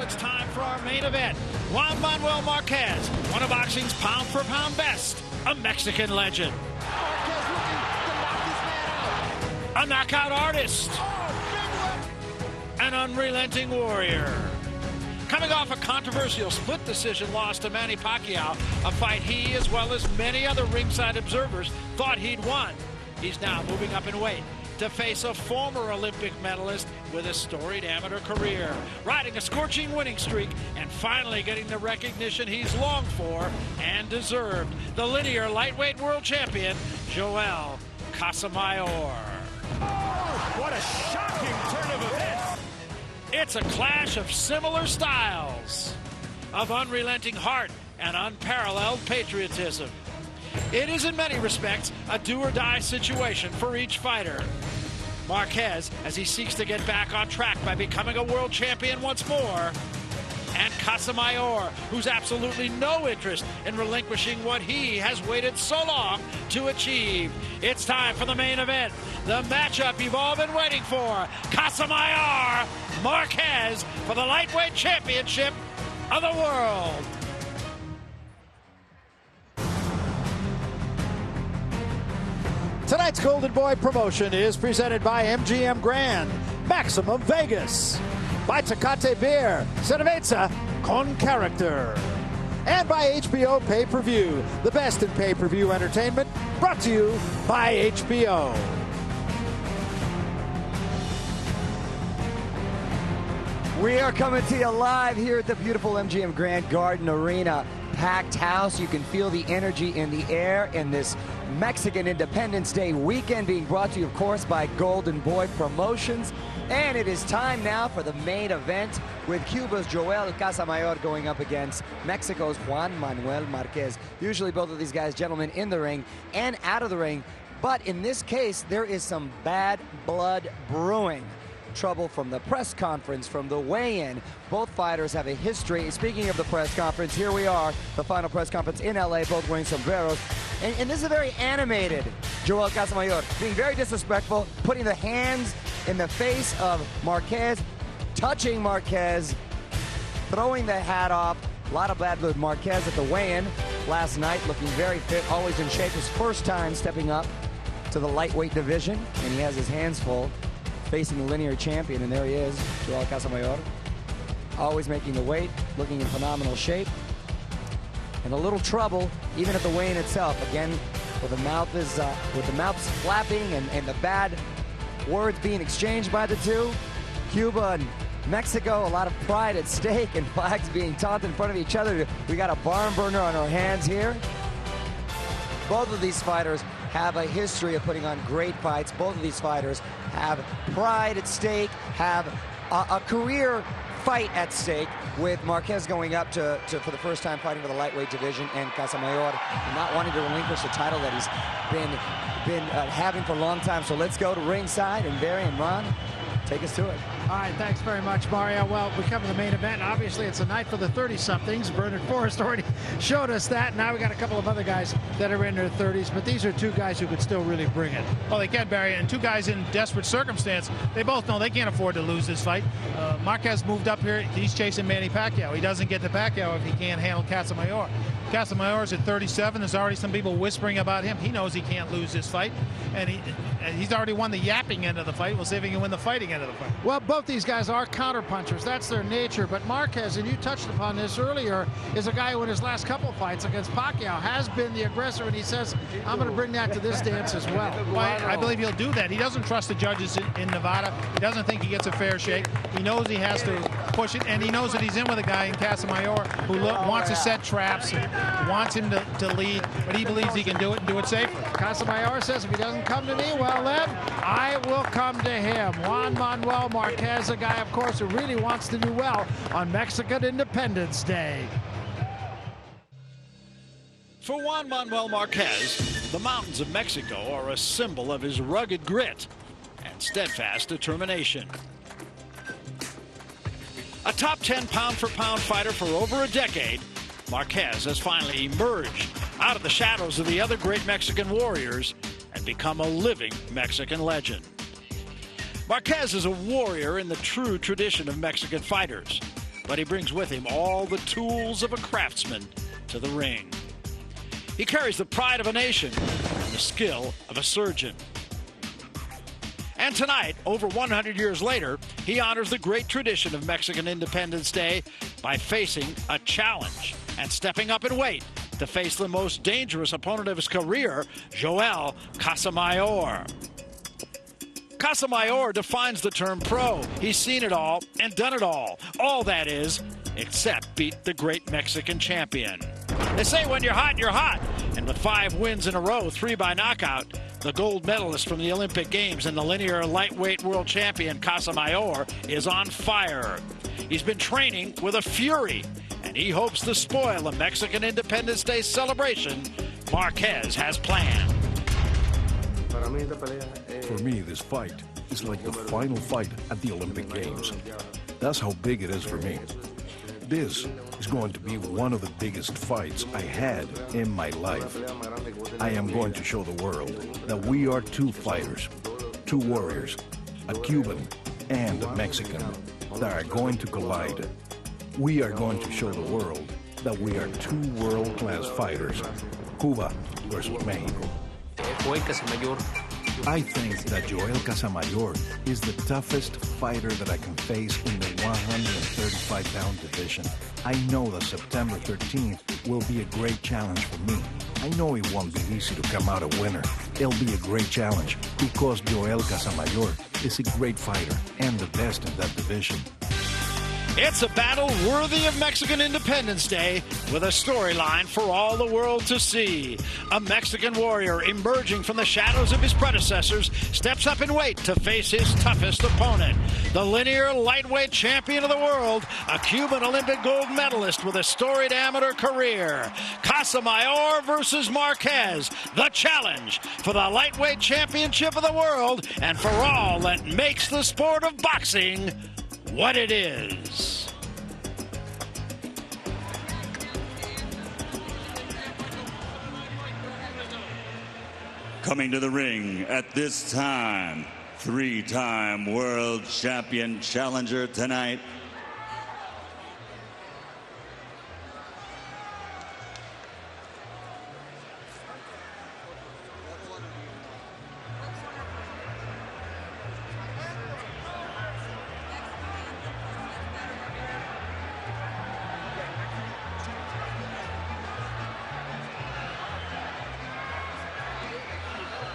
It's time for our main event. Juan Manuel Marquez, one of boxing's pound-for-pound best, a Mexican legend. Marquez looking to knock this man out. A knockout artist. An unrelenting warrior. Coming off a controversial split decision loss to Manny Pacquiao, a fight he, as well as many other ringside observers, thought he'd won. He's now moving up in weight to face a former Olympic medalist with a storied amateur career, riding a scorching winning streak and finally getting the recognition he's longed for and deserved. The linear lightweight world champion, Joel Casamayor. Oh, what a shocking turn of events. It's a clash of similar styles, of unrelenting heart and unparalleled patriotism. It is in many respects a do-or-die situation for each fighter. Marquez, as he seeks to get back on track by becoming a world champion once more, and Casamayor, who's absolutely no interest in relinquishing what he has waited so long to achieve. It's time for the main event, the matchup you've all been waiting for. Casamayor Marquez for the lightweight championship of the world. Tonight's Golden Boy promotion is presented by MGM Grand, Maximum Vegas, by Tecate Beer, Cerveza con Character, and by HBO Pay-Per-View, the best in pay-per-view entertainment, brought to you by HBO. We are coming to you live here at the beautiful MGM Grand Garden Arena. Packed house. You can feel the energy in the air in this Mexican Independence Day weekend, being brought to you, of course, by Golden Boy Promotions. And it is time now for the main event, with Cuba's Joel Casamayor going up against Mexico's Juan Manuel Marquez. Usually both of these guys, gentlemen, in the ring and out of the ring. But in this case, there is some bad blood brewing. Trouble from the press conference, from the weigh-in. Both fighters have a history. Speaking of the press conference, here we are, the final press conference in LA, both wearing sombreros. And this is a very animated Joel Casamayor, being very disrespectful, putting the hands in the face of Marquez, touching Marquez, throwing the hat off. A lot of bad blood. Marquez at the weigh-in last night, looking very fit, always in shape. His first time stepping up to the lightweight division, and he has his hands full, facing the linear champion, and there he is, Joel Casamayor, always making the weight, looking in phenomenal shape, and a little trouble even at the weigh-in itself. Again, with the mouths flapping and the bad words being exchanged by the two. Cuba and Mexico, a lot of pride at stake, and flags being taunted in front of each other. We got a barn burner on our hands here. Both of these fighters have a history of putting on great fights. Both of these fighters have pride at stake, have a career fight at stake, with Marquez going up for the first time fighting for the lightweight division, and Casamayor not wanting to relinquish the title that he's been having for a long time. So let's go to ringside, and Barry and Ron, take us to it. All right, thanks very much, Mario. Well, we come to the main event. Obviously, it's a night for the 30-somethings. Bernard Forrest already showed us that. Now we got a couple of other guys that are in their 30s, but these are two guys who could still really bring it. Well, they can, Barry, and two guys in desperate circumstance. They both know they can't afford to lose this fight. Marquez moved up here. He's chasing Manny Pacquiao. He doesn't get to Pacquiao if he can't handle Casamayor. Casamayor's at 37. There's already some people whispering about him. He knows he can't lose this fight, and he's already won the yapping end of the fight. We'll see if he can win the fighting end of the fight. Well, both these guys are counterpunchers. That's their nature. But Marquez, and you touched upon this earlier, is a guy who in his last couple fights against Pacquiao has been the aggressor, and he says, I'm going to bring that to this dance as well. I believe he'll do that. He doesn't trust the judges in Nevada. He doesn't think he gets a fair shake. He knows he has to push it, and he knows that he's in with a guy in Casamayor who wants to set traps, wants him to lead, but he believes he can do it and do it safely. Casamayor says, if he doesn't come to me, well then, I will come to him. Juan Manuel Marquez, a guy, of course, who really wants to do well on Mexican Independence Day. For Juan Manuel Marquez, the mountains of Mexico are a symbol of his rugged grit and steadfast determination. A top 10 pound-for-pound fighter for over a decade, Marquez has finally emerged out of the shadows of the other great Mexican warriors and become a living Mexican legend. Marquez is a warrior in the true tradition of Mexican fighters, but he brings with him all the tools of a craftsman to the ring. He carries the pride of a nation and the skill of a surgeon. And tonight, over 100 years later, he honors the great tradition of Mexican Independence Day by facing a challenge and stepping up in weight to face the most dangerous opponent of his career, Joel Casamayor. Casamayor defines the term pro. He's seen it all and done it all. All that is, except beat the great Mexican champion. They say when you're hot, you're hot. And with 5 wins in a row, 3 by knockout, the gold medalist from the Olympic Games and the linear lightweight world champion Casamayor is on fire. He's been training with a fury, and he hopes to spoil the Mexican Independence Day celebration Marquez has planned. For me, this fight is like the final fight at the Olympic Games. That's how big it is for me. This is going to be one of the biggest fights I had in my life. I am going to show the world that we are 2 fighters, 2 warriors, a Cuban and a Mexican, that are going to collide. We are going to show the world that we are 2 world-class fighters, Cuba versus Mexico. I think that Joel Casamayor is the toughest fighter that I can face in the 135-pound division. I know that September 13th will be a great challenge for me. I know it won't be easy to come out a winner. It'll be a great challenge because Joel Casamayor is a great fighter and the best in that division. It's a battle worthy of Mexican Independence Day with a storyline for all the world to see. A Mexican warrior emerging from the shadows of his predecessors steps up in weight to face his toughest opponent. The linear lightweight champion of the world, a Cuban Olympic gold medalist with a storied amateur career. Casamayor versus Marquez, the challenge for the lightweight championship of the world and for all that makes the sport of boxing what it is. Coming to the ring at this time, 3-time world champion challenger tonight,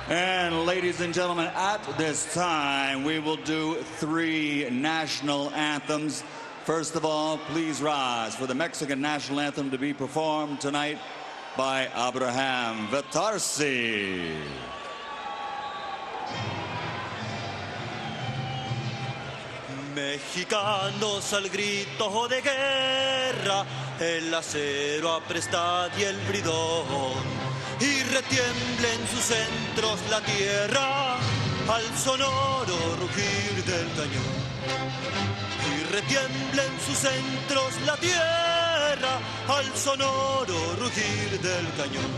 and ladies and gentlemen, at this time, we will do 3 national anthems. First of all, please rise for the Mexican national anthem to be performed tonight by Abraham Vitarsi. Mexicanos al grito de guerra, el acero aprestad y el bridón. Y retiembla en sus centros la tierra al sonoro rugir del cañón. Y retiembla en sus centros la tierra al sonoro rugir del cañón.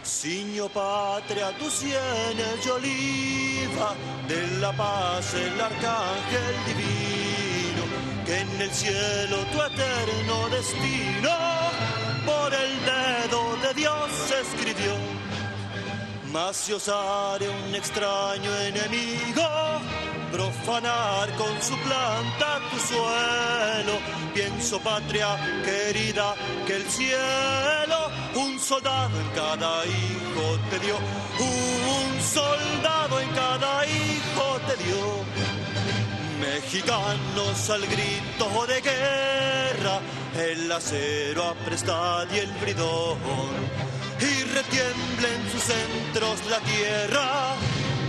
Ciño patria tus sienes de oliva, de la paz el arcángel divino, que en el cielo tu eterno destino por el dedo de Dios se escribió. Mas si osare un extraño enemigo profanar con su planta tu suelo, pienso patria querida que el cielo un soldado en cada hijo te dio, un soldado en cada hijo te dio. Mexicanos al grito de guerra, el acero aprestad y el bridón, y retiembla en sus centros la tierra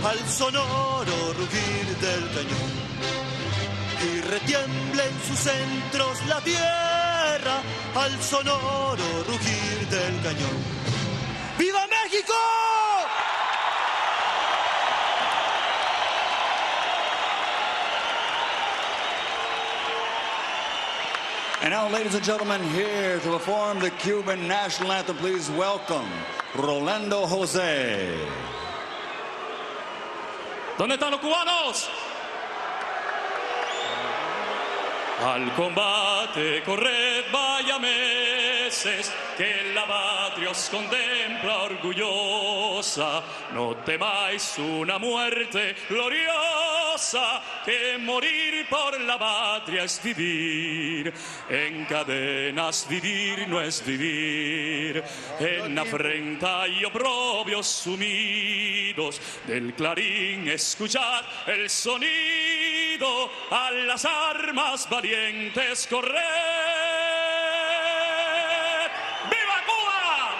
al sonoro rugir del cañón. Y retiembla en sus centros la tierra al sonoro rugir del cañón. ¡Viva México! And now, ladies and gentlemen, here to perform the Cuban national anthem, please welcome Rolando Jose. ¿Dónde están los cubanos? Al combate corred vaya meses, que la patria os contempla orgullosa. No temáis una muerte gloriosa, que morir por la patria es vivir. En cadenas vivir no es vivir. En afrenta y oprobios sumidos, del clarín escuchar el sonido, a las armas valientes correr. ¡Viva Cuba!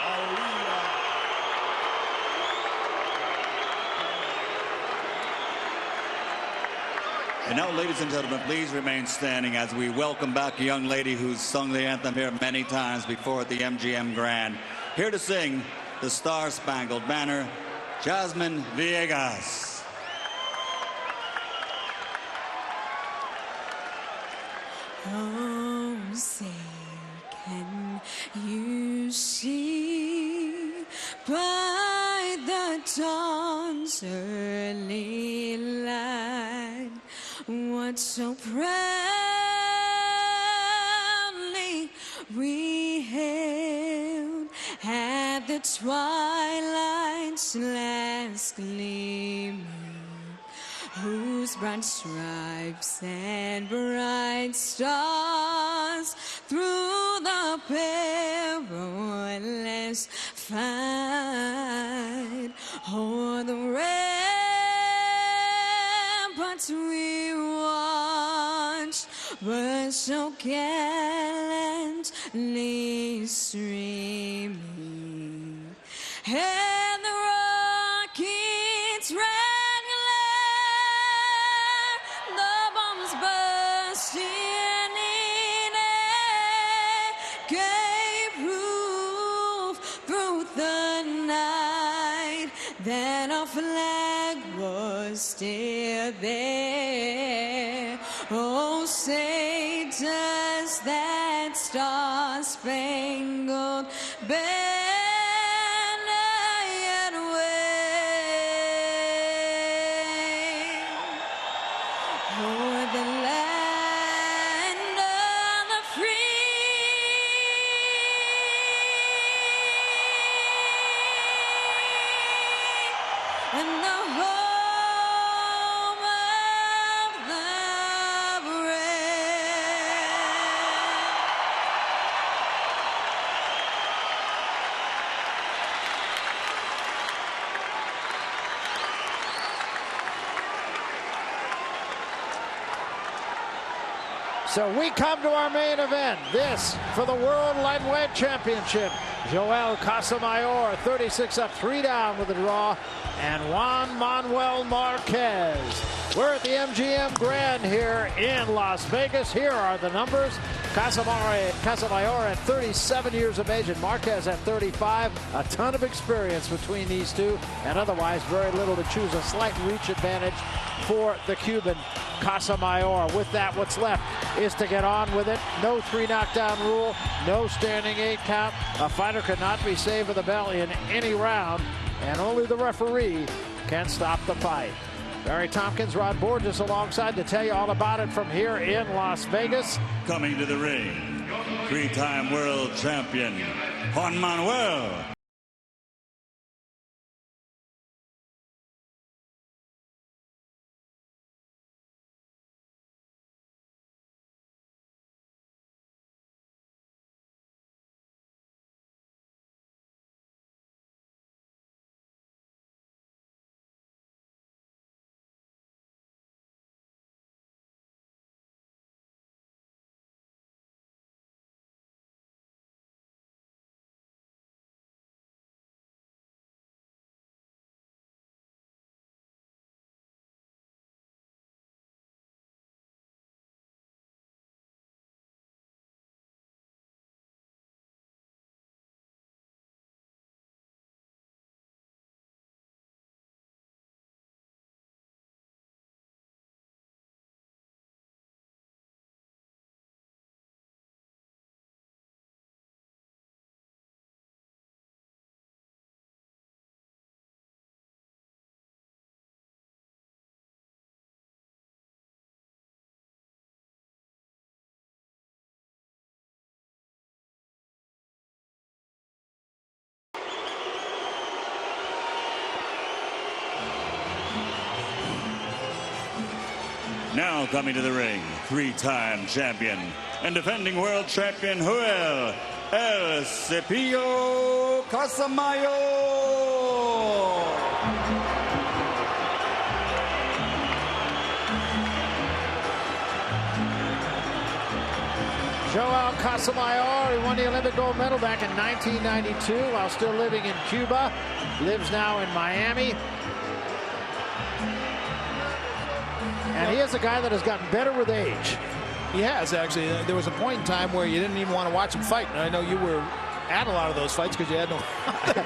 And now, ladies and gentlemen, please remain standing as we welcome back a young lady who's sung the anthem here many times before at the MGM Grand. Here to sing the Star-Spangled Banner, Jasmine Villegas. Oh, say, can you see by the dawn's early light what so proudly we hailed at the twilight's last gleaming, whose broad stripes and bright stars through the perilous fight o'er the ramparts we watched were so gallantly streaming, and the rockets ran glare, the bombs bursting in air gave proof through the night that our flag was still there. Oh, say does that star-spangled banner yet wave o'er the land of the free and the home of the brave. So we come to our main event. This for the World Lightweight Championship. Joel Casamayor, 36 up, 3 down with a draw. And Juan Manuel Marquez. We're at the MGM Grand here in Las Vegas. Here are the numbers. Casamayor at 37 years of age and Marquez at 35. A ton of experience between these two, and otherwise very little to choose. A slight reach advantage for the Cuban Casamayor. With that, what's left is to get on with it. No 3 knockdown rule, no standing 8 count. A fighter cannot be saved with a bell in any round, and only the referee can stop the fight. Barry Tompkins, Rod Borges alongside to tell you all about it from here in Las Vegas. Coming to the ring, 3-time world champion, Juan Manuel Now coming to the ring, 3-time champion and defending world champion Juan El Cepillo Casamayor. Joel Casamayor, he won the Olympic gold medal back in 1992 while still living in Cuba. Lives now in Miami. And he is a guy that has gotten better with age. He has, actually. There was a point in time where you didn't even want to watch him fight. And I know you were at a lot of those fights because you had no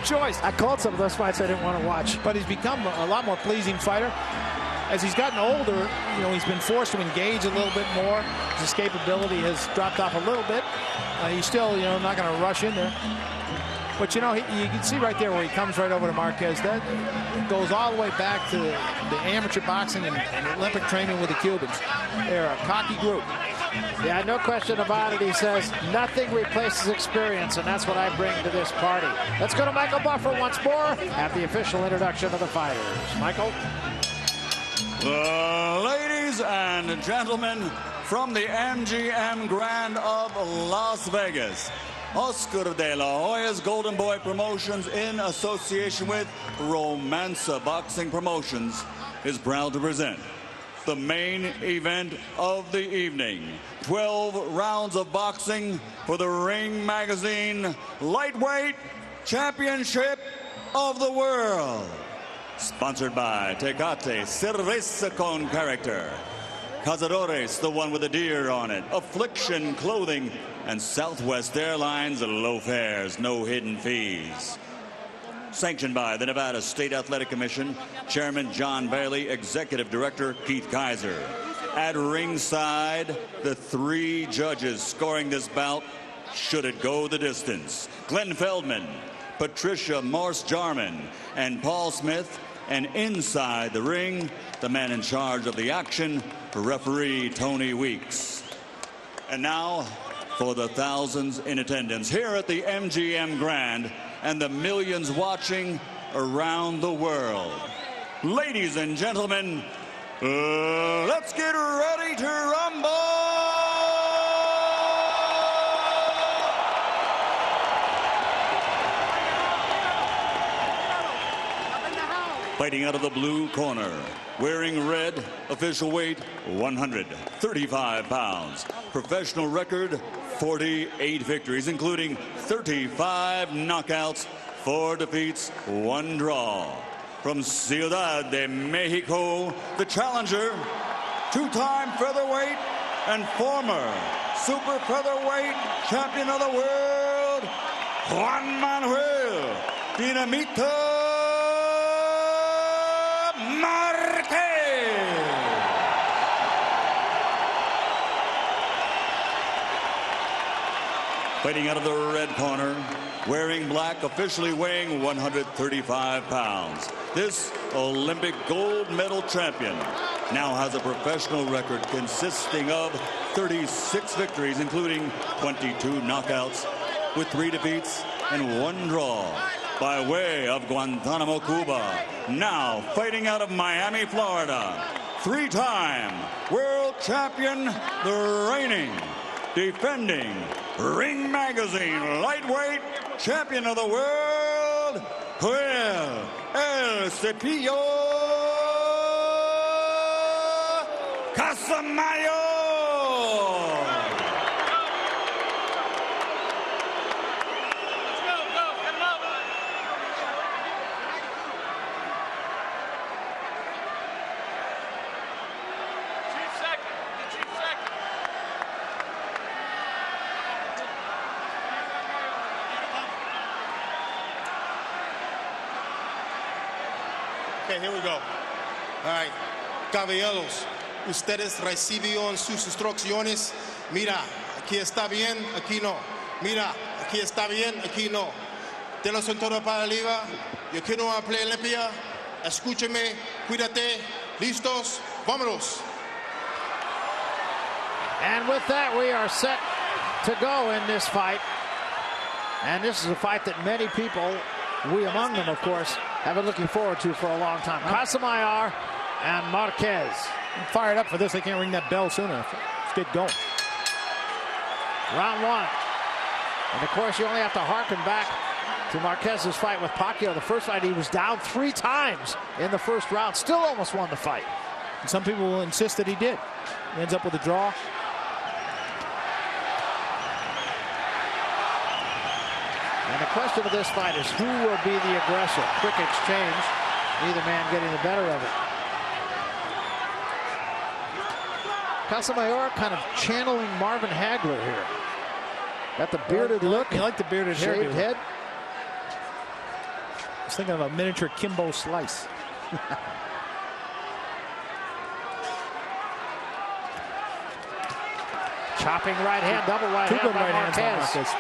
choice. I called some of those fights I didn't want to watch. But he's become a lot more pleasing fighter. As he's gotten older, you know, he's been forced to engage a little bit more. His escapability has dropped off a little bit. He's still, you know, not going to rush in there. But, you know, you can see right there where he comes right over to Marquez. That goes all the way back to the amateur boxing and Olympic training with the Cubans. They're a cocky group. Yeah, no question about it. He says nothing replaces experience, and that's what I bring to this party. Let's go to Michael Buffer once more at the official introduction of the fighters. Michael? Ladies and gentlemen, from the MGM Grand of Las Vegas, Oscar de la Hoya's Golden Boy Promotions, in association with Romanza Boxing Promotions, is proud to present the main event of the evening. 12 rounds of boxing for the Ring Magazine Lightweight Championship of the World. Sponsored by Tecate Cerveza con Character, Cazadores, the one with the deer on it, Affliction Clothing, and Southwest Airlines low fares, no hidden fees. Sanctioned by the Nevada State Athletic Commission, Chairman John Bailey, Executive Director Keith Kaiser. At ringside, the 3 judges scoring this bout, should it go the distance: Glenn Feldman, Patricia Morse-Jarman, and Paul Smith. And inside the ring, the man in charge of the action, referee Tony Weeks. And now, for the thousands in attendance here at the MGM Grand and the millions watching around the world. Ladies and gentlemen, let's get ready to rumble! Fighting out of the blue corner, wearing red, official weight 135 pounds. Professional record 48 victories, including 35 knockouts, 4 defeats, 1 draw. From Ciudad de Mexico, the challenger, 2-time featherweight and former super featherweight champion of the world, Juan Manuel Dinamita Marquez. Fighting out of the red corner, wearing black, officially weighing 135 pounds. This Olympic gold medal champion now has a professional record consisting of 36 victories, including 22 knockouts, with 3 defeats and 1 draw. By way of Guantanamo, Cuba, now fighting out of Miami, Florida, 3-time world champion, the reigning, defending Ring Magazine lightweight champion of the world, Juan El Cepillo Casamayor. Okay, here we go. All right, caballeros, ustedes recibieron sus instrucciones. Mira, aquí está bien, aquí no. Mira, aquí está bien, aquí no. De la cintura para arriba. Yo quiero una pelea limpia. Escúcheme, cuídate. Listos, vámonos. And with that, we are set to go in this fight. And this is a fight that many people, we among them, of course, have been looking forward to for a long time. Casamayor and Marquez. Fired up for this. They can't ring that bell sooner. Let's get going. Round one. And of course, you only have to harken back to Marquez's fight with Pacquiao. The first fight, he was down 3 times in the first round. Still almost won the fight. And some people will insist that he did. He ends up with a draw. And the question of this fight is who will be the aggressor? Quick exchange. Neither man getting the better of it. Casamayor kind of channeling Marvin Hagler here. Got the bearded look. You like the bearded hair? Shaved head. I was thinking of a miniature Kimbo Slice. Chopping right hand, double right hand. Two good right hands Marquez. on Marquez.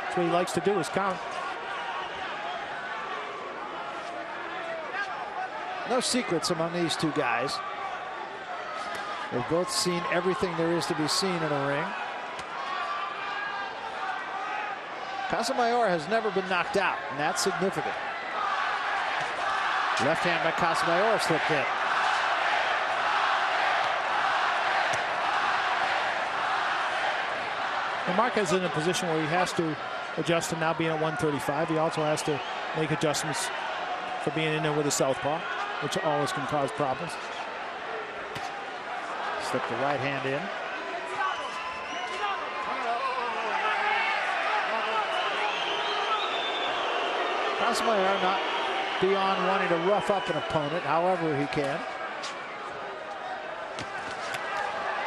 That's what he likes to do, is count. No secrets among these two guys. They've both seen everything there is to be seen in a ring. Casamayor has never been knocked out, and that's significant. Left hand by Casamayor slipped in. And Marquez is in a position where he has to adjust to now being at 135. He also has to make adjustments for being in there with a southpaw, which always can cause problems. Slip the right hand in. Casamayor not beyond wanting to rough up an opponent however he can.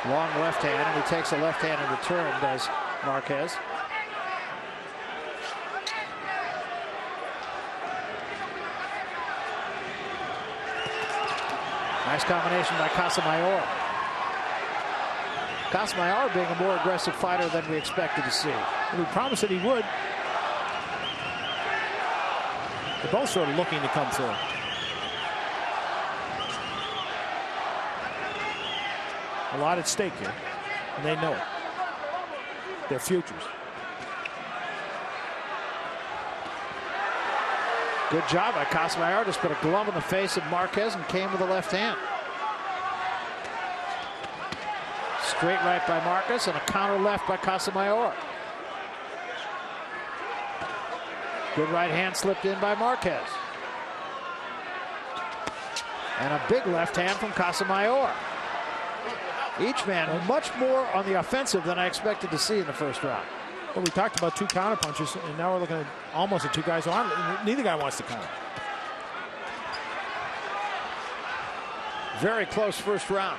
Long left hand, and he takes a left hand in return, does Marquez. Nice combination by Casamayor. Casamayor being a more aggressive fighter than we expected to see. And we promised that he would. They're both sort of looking to come through. A lot at stake here, and they know it. Their futures. Good job by Casamayor. Just put a glove in the face of Marquez and came with the left hand. Straight right by Marquez and a counter left by Casamayor. Good right hand slipped in by Marquez. And a big left hand from Casamayor. Each man much more on the offensive than I expected to see in the first round. Well, we talked about 2 counter punches, and now we're looking at almost at 2 guys who aren't. Neither guy wants to counter. Very close first round.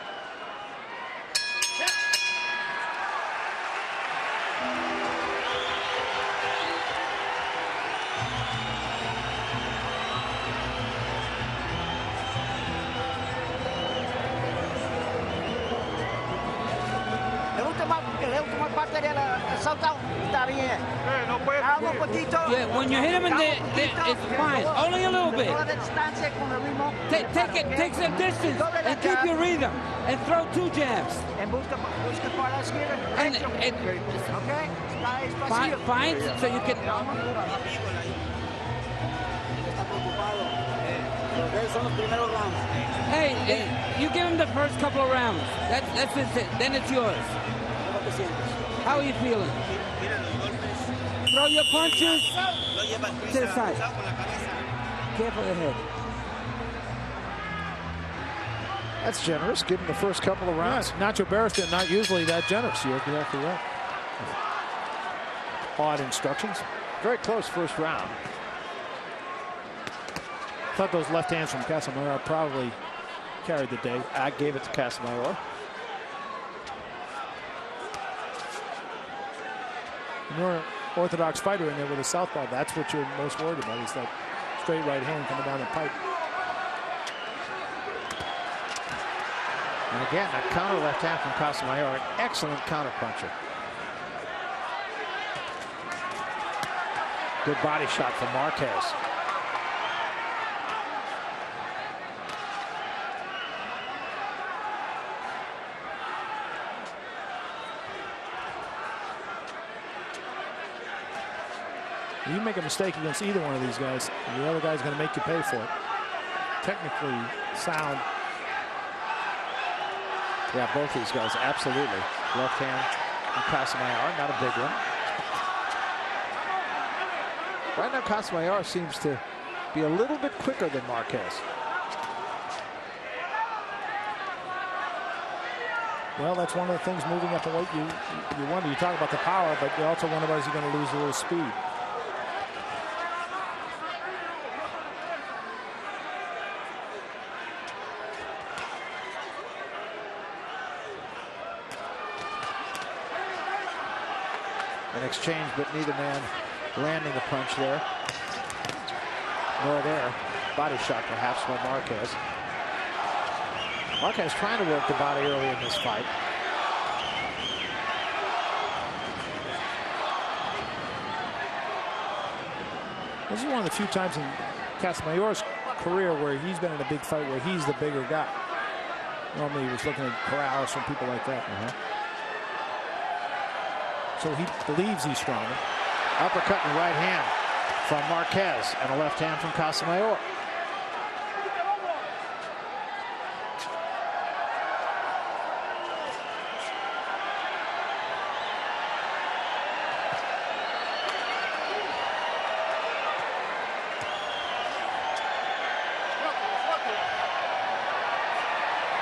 Yeah, when you hit him in there, it's fine. Only a little bit. Take some distance and keep your rhythm and throw 2 jabs. And fine, so you can. Hey, you give him the first couple of rounds. That's it. Then it's yours. How are you feeling? Throw your punches to the side. Careful of the head. That's generous. Give him the first couple of rounds. Yes, Nacho Barrister not usually that generous. You're exactly right. Odd instructions. Very close first round. Thought those left hands from Casamayor probably carried the day. I gave it to Casamayor. You're an orthodox fighter in there with a southpaw. That's what you're most worried about, is that straight right hand coming down the pipe. And again, a counter left hand from Casamayor, an excellent counter puncher. Good body shot from Marquez. You make a mistake against either one of these guys, and the other guy's going to make you pay for it. Technically sound, Yeah, both these guys, absolutely. Left hand from Casamayor, not a big one. Right now, Casamayor seems to be a little bit quicker than Marquez. Well, that's one of the things moving up the weight. You wonder. You talk about the power, but you also wonder, is he going to lose a little speed? An exchange, but neither man landing the punch there. Nor there. Body shot, perhaps, by Marquez. Marquez trying to work the body early in this fight. This is one of the few times in Casamayor's career where he's been in a big fight where he's the bigger guy. Normally he was looking at corrals and people like that. So he believes he's stronger. Uppercut and right hand from Marquez and a left hand from Casamayor.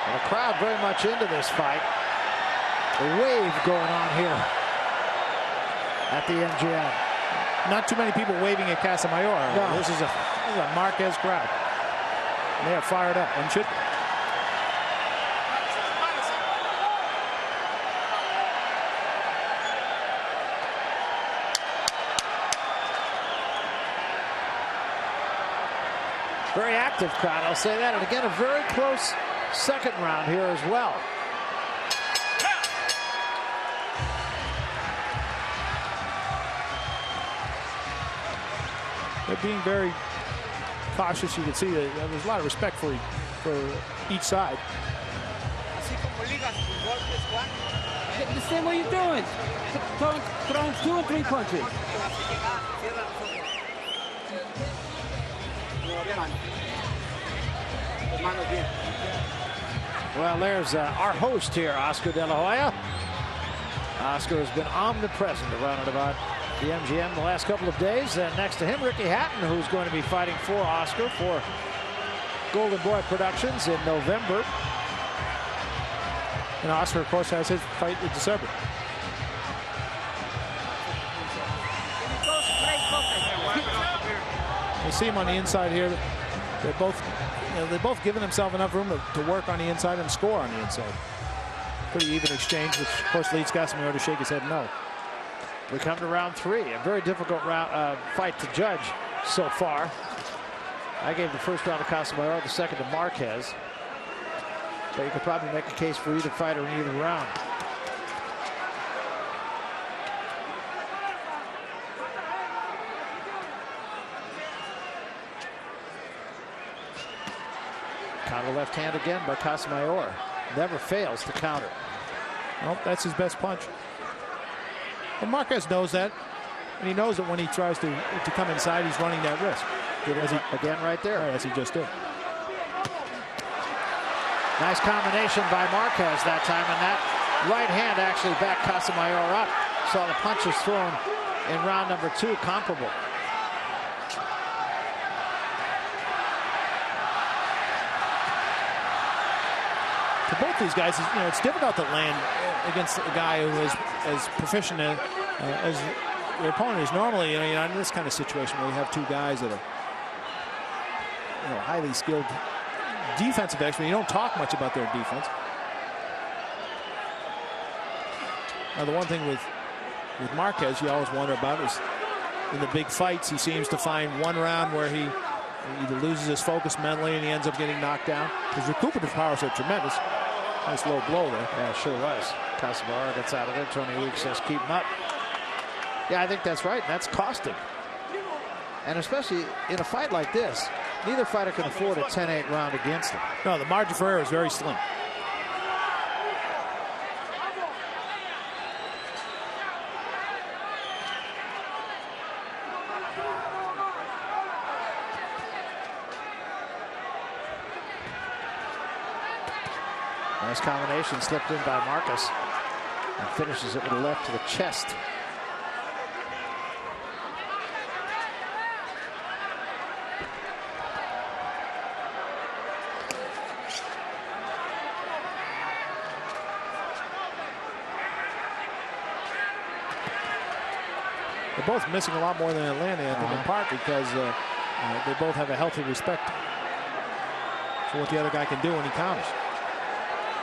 And the crowd very much into this fight. A wave going on here at the MGM. Not too many people waving at Casamayor. No. This is a Marquez crowd. And they are fired up and should. Very active crowd, I'll say that. And again, a very close second round here as well. They're being very cautious. You can see that there's a lot of respect for each side. The same way you're doing. Throwing 2 and 3 punches. Well, there's our host here, Oscar De La Hoya. Oscar has been omnipresent around and about the MGM the last couple of days. And next to him, Ricky Hatton, who's going to be fighting for Oscar for Golden Boy Productions in November. And Oscar, of course, has his fight in December. You see him on the inside here. They're both giving themselves enough room to work on the inside and score on the inside. Pretty even exchange, which of course leads Casamayor to shake his head no. We come to round 3, a very difficult fight to judge so far. I gave the first round to Casamayor, the second to Marquez. But you could probably make a case for either fighter in either round. Counter left hand again by Casamayor. Never fails to counter. Well, that's his best punch. And Marquez knows that. And he knows that when he tries to come inside, he's running that risk. Again right there. As he just did. Nice combination by Marquez that time. And that right hand actually backed Casamayor up. Saw the punches thrown in round number 2 comparable. For both these guys, it's difficult to land against a guy who is as proficient as your opponent is. Normally, in this kind of situation where you have two guys that are highly skilled defensive experts, you don't talk much about their defense. Now, the one thing with Marquez you always wonder about is in the big fights, he seems to find one round where he either loses his focus mentally and he ends up getting knocked down. His recuperative powers are tremendous. Nice low blow there. Yeah, it sure was. Casamayor gets out of there. Tony Weeks says keep him up. Yeah, I think that's right. That's costing. And especially in a fight like this, neither fighter can afford a 10-8 round against him. No, the margin for error is very slim. Nice combination slipped in by Marquez. And finishes it with a left to the chest. They're both missing a lot more than Atlanta, I think, in part because they both have a healthy respect for what the other guy can do when he counters.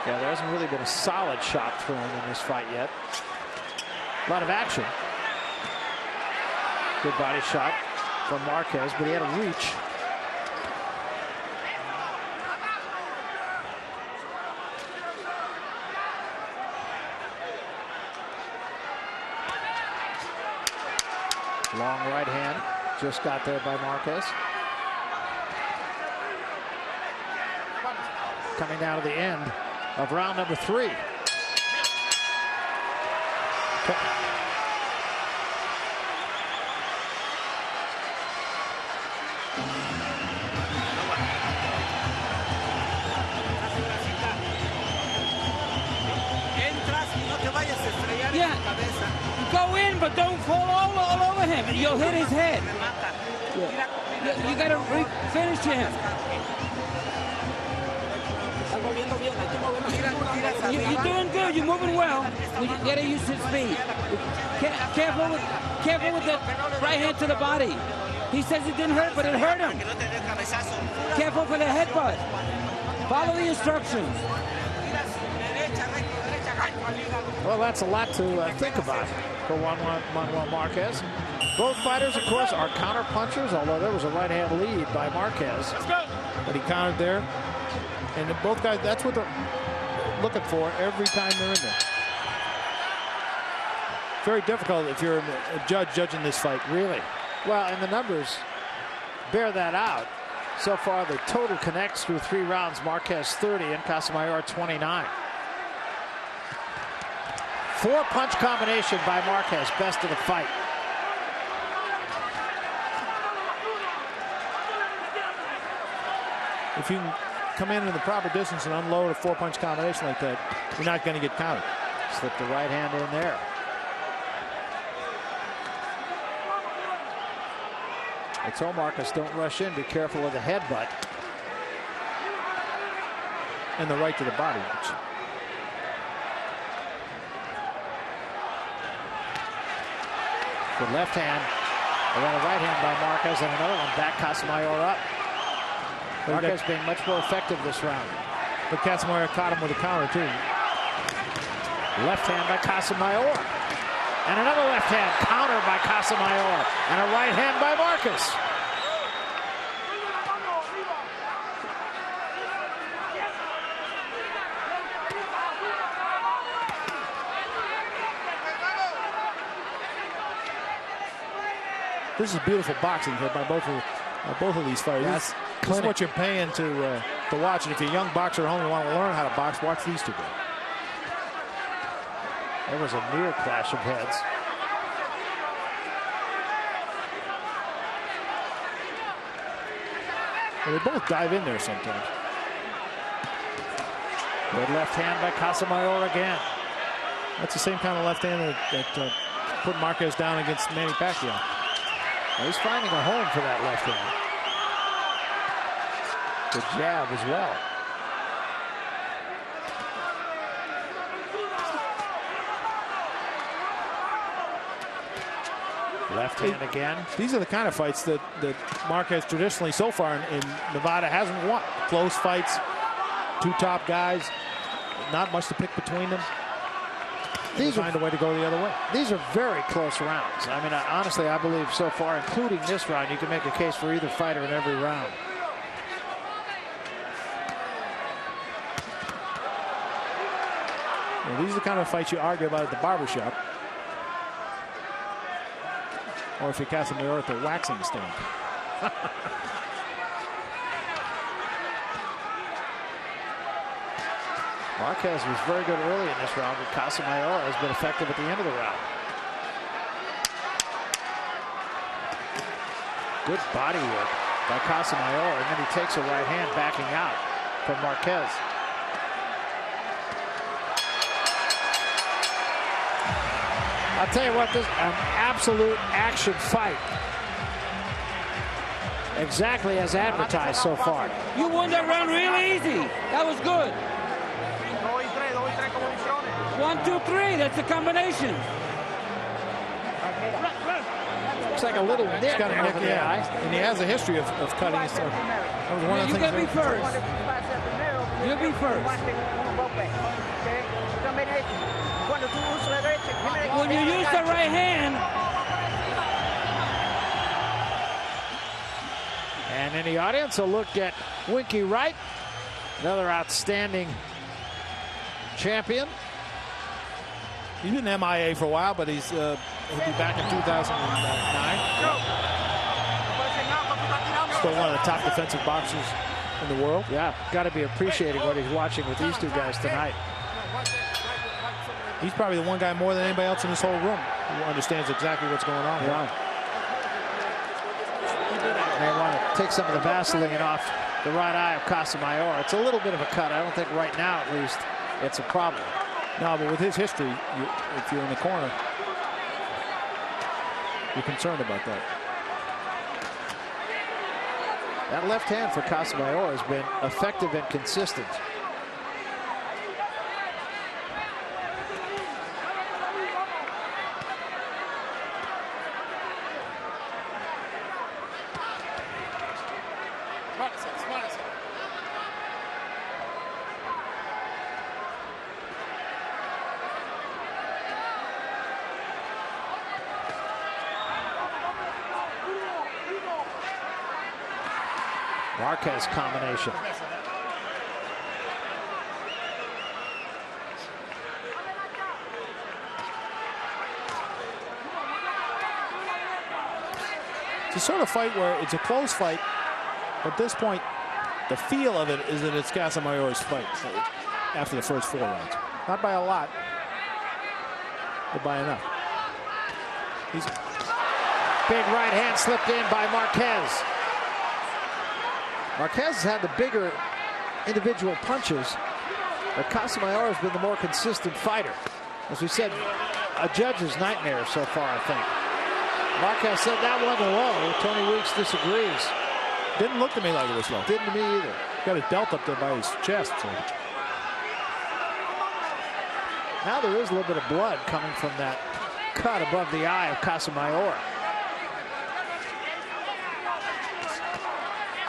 Yeah, there hasn't really been a solid shot thrown in this fight yet. A lot of action. Good body shot from Marquez, but he had a reach. Long right hand, just got there by Marquez. Coming down to the end of round number 3. Yeah, go in, but don't fall all over him. You'll hit his head. Yeah. You got to finish him. You're doing good. You're moving well. You got to use his speed. Careful with the right hand to the body. He says it didn't hurt, but it hurt him. Careful for the headbutt. Follow the instructions. Well, that's a lot to think about for Manuel Marquez. Both fighters, of course, are counter punchers, although there was a right hand lead by Marquez. But he countered there. And both guys, that's what they're looking for every time they're in there. Very difficult if you're a judge judging this fight. Really? Well, and the numbers bear that out. So far, the total connects through 3 rounds. Marquez 30 and Casamayor 29. 4-punch combination by Marquez, best of the fight. If you can come in the proper distance and unload a 4-punch combination like that, you're not going to get countered. Slip the right hand in there. I told Marquez, don't rush in. Be careful with the headbutt. And the right to the body. Good left hand. And then a right hand by Marquez and another one. Back Casamayor up. Marquez being much more effective this round. But Casamayor caught him with a counter, too. Left hand by Casamayor. And another left hand counter by Casamayor. And a right hand by Marquez. This is beautiful boxing by both of these fighters. This is what you're paying to watch. And if you're a young boxer at home and want to learn how to box, watch these two guys. There was a near clash of heads. Well, they both dive in there sometimes. Good left hand by Casamayor again. That's the same kind of left hand that put Marquez down against Manny Pacquiao. Well, he's finding a home for that left hand. Good jab as well. Left hand again. These are the kind of fights that Marquez traditionally so far in Nevada hasn't won. Close fights, 2 top guys, not much to pick between them. These find a way to go the other way. These are very close rounds. I mean, honestly, I believe so far, including this round, you can make a case for either fighter in every round. Well, these are the kind of fights you argue about at the barbershop. Or if you're Casamayor at the waxing stand. Marquez was very good early in this round, but Casamayor has been effective at the end of the round. Good body work by Casamayor, and then he takes a right hand backing out from Marquez. I'll tell you what, this is an absolute action fight. Exactly as advertised so far. You won that round really easy. That was good. 1, 2, 3. That's a combination. Looks like a little nick got a nick, over the eye. And he has a history of cutting. So that was one of the You things. can be first. You be first. When you use the right hand. And in the audience, a look at Winky Wright, another outstanding champion. He's been MIA for a while, but he'll be back in 2009. Still one of the top defensive boxers in the world. Yeah, got to be appreciating what he's watching with these two guys tonight. He's probably the one guy more than anybody else in this whole room who understands exactly what's going on. Yeah. They want to take some of the Vaseline off the right eye of Casamayor. It's a little bit of a cut. I don't think right now, at least, it's a problem. No, but with his history, if you're in the corner, you're concerned about that. That left hand for Casamayor has been effective and consistent. Marquez combination. It's a sort of fight where it's a close fight. At this point, the feel of it is that it's Casamayor's fight after the first 4 rounds. Not by a lot, but by enough. He's big right hand slipped in by Marquez. Marquez has had the bigger individual punches, but Casamayor has been the more consistent fighter. As we said, a judge's nightmare so far, I think. Marquez said that wasn't low. Tony Weeks disagrees. Didn't look to me like it was low. Didn't to me either. Got his belt up there by his chest. So. Now there is a little bit of blood coming from that cut above the eye of Casamayor.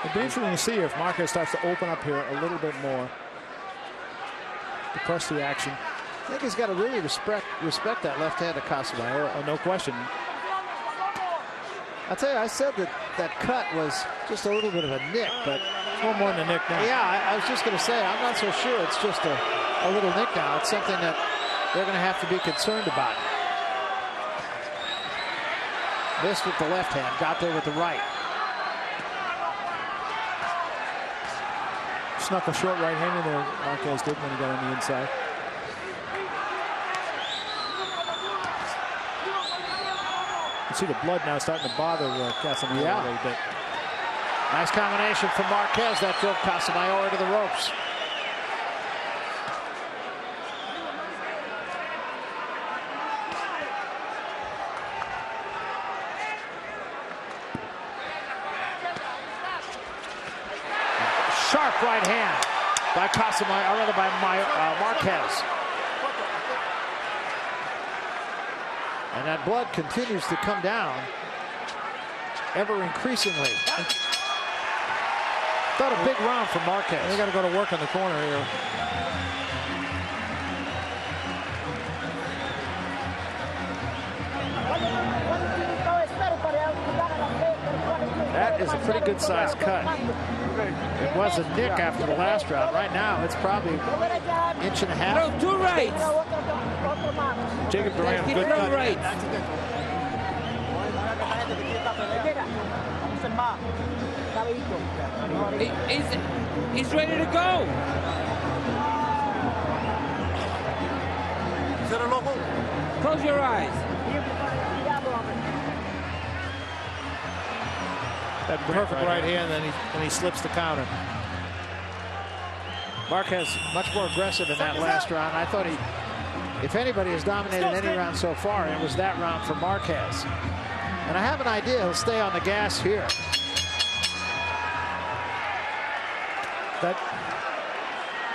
It'll be interesting to see if Marquez starts to open up here a little bit more, to press the action. I think he's got to really respect that left hand of Casamayor. Oh, no question. I'll tell you, I said that that cut was just a little bit of a nick, but it's no more than a nick now. Yeah, I was just going to say, I'm not so sure it's just a little nick now. It's something that they're going to have to be concerned about. Missed with the left hand, got there with the right. Snuck a short right hand in there, Marquez did when he got on the inside. You see the blood now starting to bother Casamayor a little bit. Nice combination from Marquez that drove Casamayor into the ropes. Sharp right hand by Casamayor, or rather by Marquez. And that blood continues to come down ever increasingly. Thought a big round for Marquez. They got to go to work on the corner here. That is a pretty good sized cut. It was a nick after the last round. Right now, it's probably an inch and a half. Throw 2 rights. Jacob Duran, good cut. Rights. He's ready to go. Close your eyes. That perfect right hand, then he slips the counter. Marquez much more aggressive in that last round. I thought he If anybody has dominated any round so far, it was that round for Marquez. And I have an idea he'll stay on the gas here.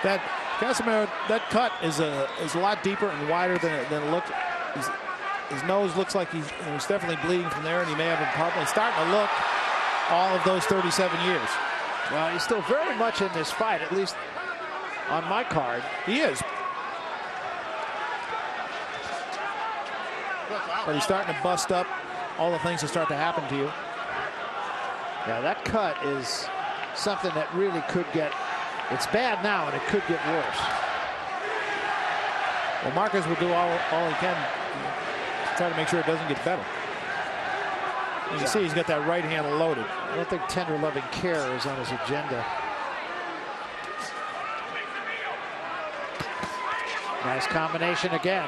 That Casamayor, that cut is a lot deeper and wider than it looked. His nose looks like he's definitely bleeding from there, and he may have a problem. He's starting to look all of those 37 years. Well, he's still very much in this fight, at least on my card. He is. But he's starting to bust up all the things that start to happen to you. Yeah, that cut is something that really could get, it's bad now and it could get worse. Well, Marquez will do all he can to try to make sure it doesn't get better. You can see he's got that right hand loaded. I don't think tender loving care is on his agenda. Nice combination again.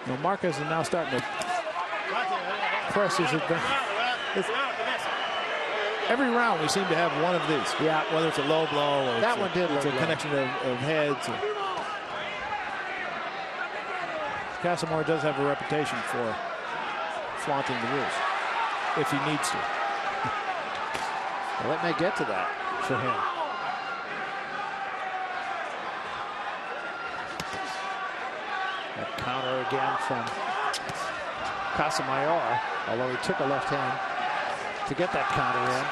You know, Marquez is now starting to press his advantage. Every round we seem to have one of these. Yeah. Whether it's a low blow or that one did it's a low. connection of heads. Casamayor does have a reputation for flaunting the rules if he needs to. Well, it may get to that for him. That counter again from Casamayor, although he took a left hand to get that counter in.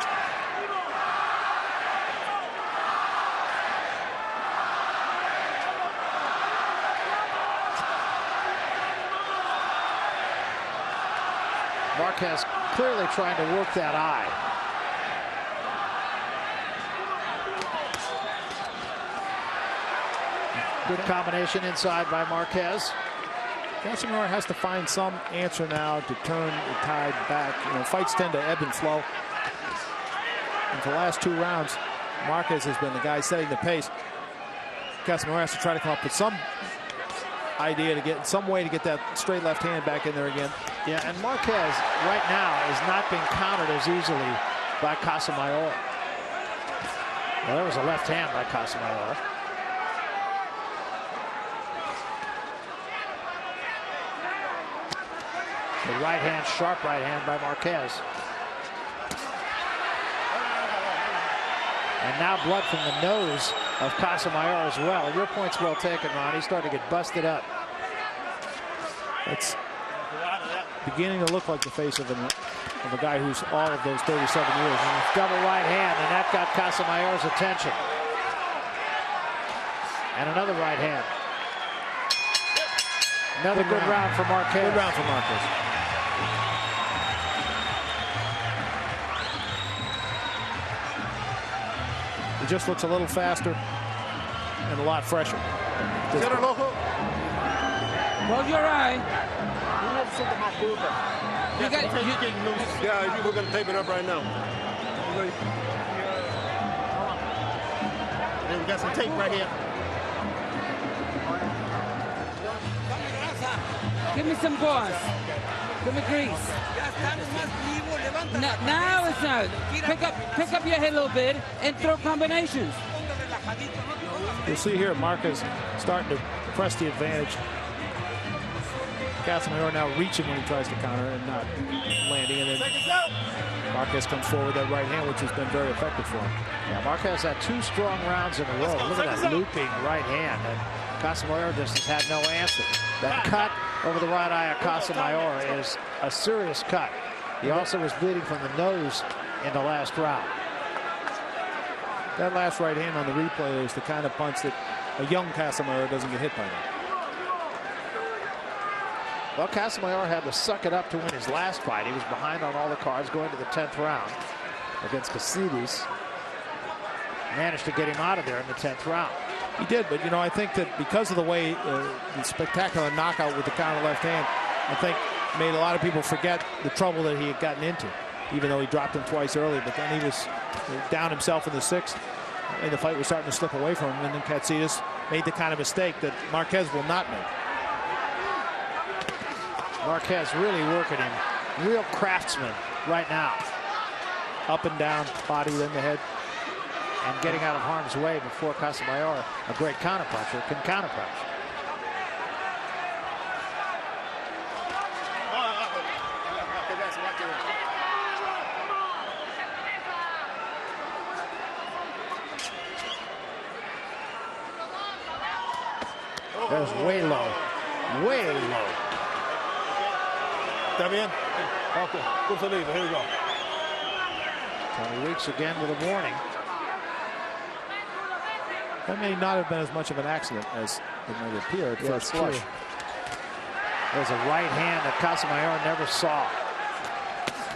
Marquez clearly trying to work that eye. Good combination inside by Marquez. Casamayor has to find some answer now to turn the tide back. You know, fights tend to ebb and flow. And for the last 2 rounds, Marquez has been the guy setting the pace. Casamayor has to try to come up with some idea to get some way to get that straight left hand back in there again. Yeah, and Marquez right now is not being countered as easily by Casamayor. Well, there was a left hand by Casamayor. The right hand, sharp right hand by Marquez. And now blood from the nose of Casamayor as well. Your point's well taken, Ron. He's starting to get busted up. It's beginning to look like the face of a guy who's all of those 37 years. Double right hand, and that got Casamayor's attention. And another right hand. Another good round for Marquez. Good round for Marquez. He just looks a little faster and a lot fresher. Close your eye. You got, Yeah, we're going to tape it up right now. We got some tape right here. give me some gauze. Give me grease. Now it's not. Pick up your head a little bit and throw combinations. You'll see here Marquez starting to press the advantage. Casamayor now reaching when he tries to counter and not landing. And then Marquez comes forward that right hand, which has been very effective for him. Yeah, Marquez had 2 strong rounds in a row. Look at that looping right hand. And Casamayor just has had no answer. That cut over the right eye of Casamayor is a serious cut. He also was bleeding from the nose in the last round. That last right hand on the replay is the kind of punch that a young Casamayor doesn't get hit by that. Well, Casamayor had to suck it up to win his last fight. He was behind on all the cards going to the 10th round against Cassidis. Managed to get him out of there in the 10th round. He did, but, you know, I think that because of the way the spectacular knockout with the counter left hand, I think made a lot of people forget the trouble that he had gotten into, even though he dropped him twice early. But then he was down himself in the 6th, and the fight was starting to slip away from him. And then Cassidis made the kind of mistake that Marquez will not make. Marquez really working him. Real craftsman right now. up and down, body, then the head, and getting out of harm's way before Casamayor, a great counterpuncher, can counterpunch. There's way low. Way low. Está bien? Okay. Good for leave. Here we go. Tony Weeks again with a warning. That may not have been as much of an accident as it might appear at first flush. There's a right hand that Casamayor never saw.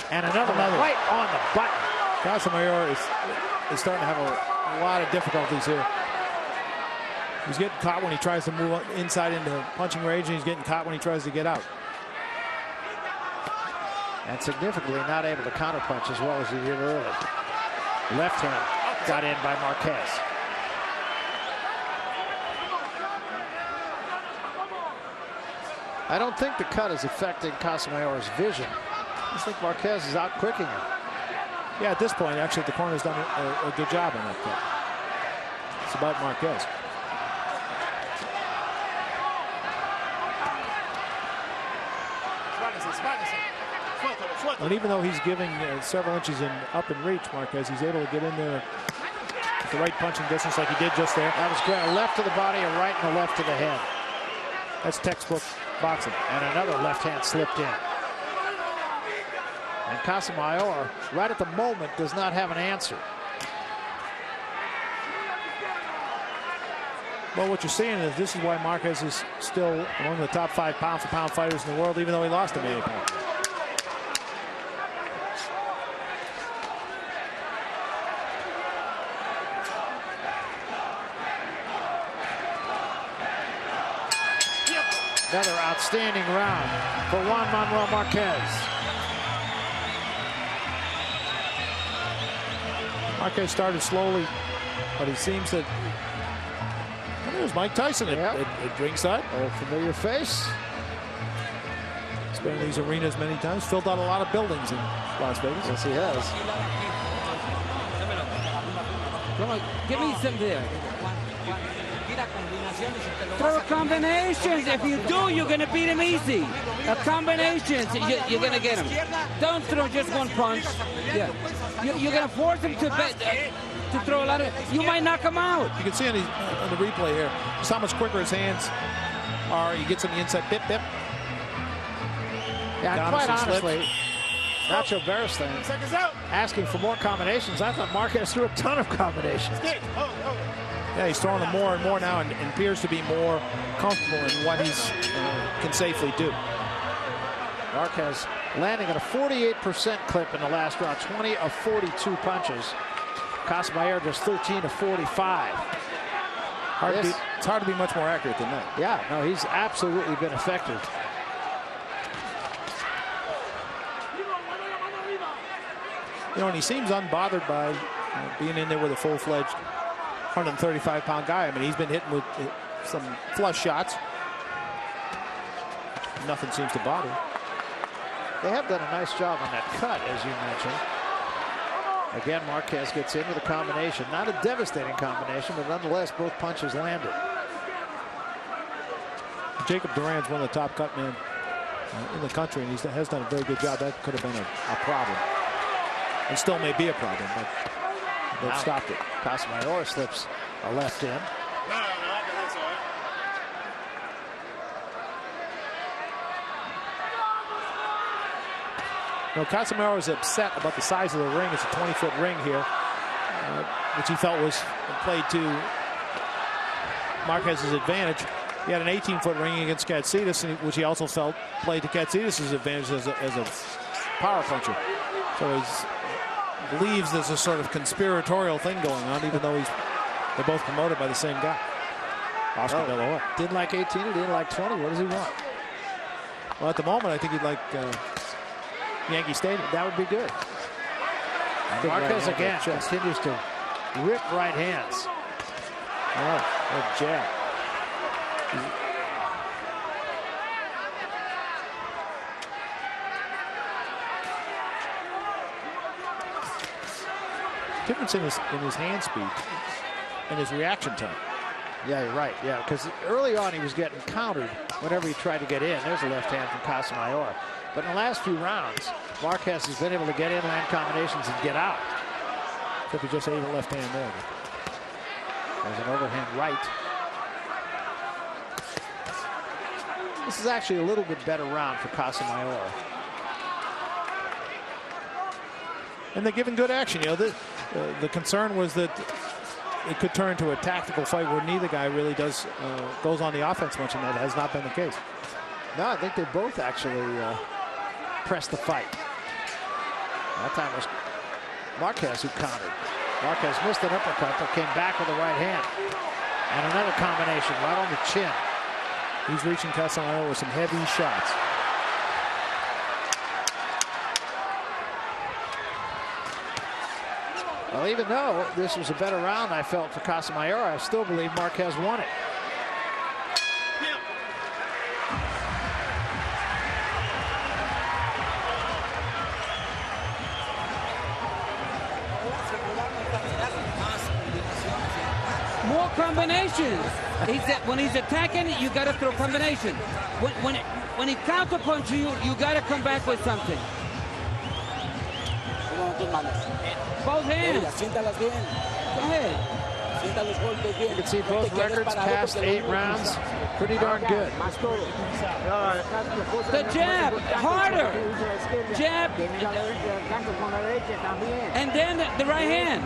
And another right on the button. Casamayor is starting to have a lot of difficulties here. He's getting caught when he tries to move inside into punching range, and he's getting caught when he tries to get out. And significantly not able to counterpunch as well as he did early. Left hand got in by Marquez. I don't think the cut is affecting Casamayor's vision. I just think Marquez is out quicking him. Yeah, at this point, actually, the corner's done a good job on that cut. It's about Marquez. And even though he's giving several inches in up and reach, Marquez, he's able to get in there at the right punching distance like he did just there. That was great. A left to the body, a right and a left to the head. That's textbook boxing. And another left hand slipped in. And Casamayor, right at the moment, does not have an answer. Well, what you're seeing is this is why Marquez is still among the top 5 pound-for-pound fighters in the world, even though he lost to Manny Pacquiao. Another outstanding round for Juan Manuel Marquez. Marquez started slowly, but he seems that... There's Mike Tyson at ringside. A familiar face. He's been in these arenas many times, filled out a lot of buildings in Las Vegas. Yes, he has. Come on, give me some there. Throw combinations. If you do, you're going to beat him easy. Combinations, you're going to get him. Don't throw just one punch. Yeah, you're going to force him to throw a lot of. You might knock him out. You can see on the replay here just how much quicker his hands are. He gets on the inside, bip, bip. Yeah, quite honestly, Nacho Beristain asking for more combinations. I thought Marquez threw a ton of combinations. Yeah, he's throwing them more and more now, and appears to be more comfortable in what he can safely do. Marquez landing at a 48% clip in the last round, 20 of 42 punches. Casamayor just 13 of 45. It's hard to be much more accurate than that. Yeah, no, he's absolutely been effective. You know, and he seems unbothered by being in there with a full-fledged 135-pound guy. I mean, he's been hitting with some flush shots. Nothing seems to bother him. They have done a nice job on that cut, as you mentioned. Again, Marquez gets in with a combination. Not a devastating combination, but nonetheless, both punches landed. Jacob Duran's one of the top cut men in the country, and he has done a very good job. That could have been a problem. And still may be a problem, but they've stopped it. Casamayor slips a left in. You know, Casamayor was upset about the size of the ring. It's a 20-foot ring here, which he felt was played to Marquez's advantage. He had an 18-foot ring against Katsidas, which he also felt played to Katsidas' advantage as a power puncher. So he believes there's a sort of conspiratorial thing going on, even though they're both promoted by the same guy, Oscar De La Hoya. Didn't like 18, he didn't like 20. What does he want? Well, at the moment, I think he'd like Yankee Stadium. That would be good. Marquez again continues to rip right hands. Oh, a jab. Difference in his hand speed and his reaction time. Yeah, you're right. Yeah, because early on he was getting countered whenever he tried to get in. There's a left hand from Casamayor. But in the last few rounds, Marquez has been able to get in, land combinations, and get out. Except he just ate a left hand there. There's an overhand right. This is actually a little bit better round for Casamayor. And they're giving good action. You know, the concern was that it could turn into a tactical fight where neither guy really goes on the offense much, and that has not been the case. No, I think they both actually pressed the fight. That time it was Marquez who countered. Marquez missed an uppercut, but came back with a right hand. And another combination right on the chin. He's reaching Casamayor with some heavy shots. Well, even though this was a better round, I felt, for Casamayor, I still believe Marquez won it. More combinations. When he's attacking, you got to throw combination. When he counter punches you, you got to come back with something. Both hands. Go ahead. You can see both records past 8 rounds. Pretty darn good. The jab, harder. Jab. And then the right hand.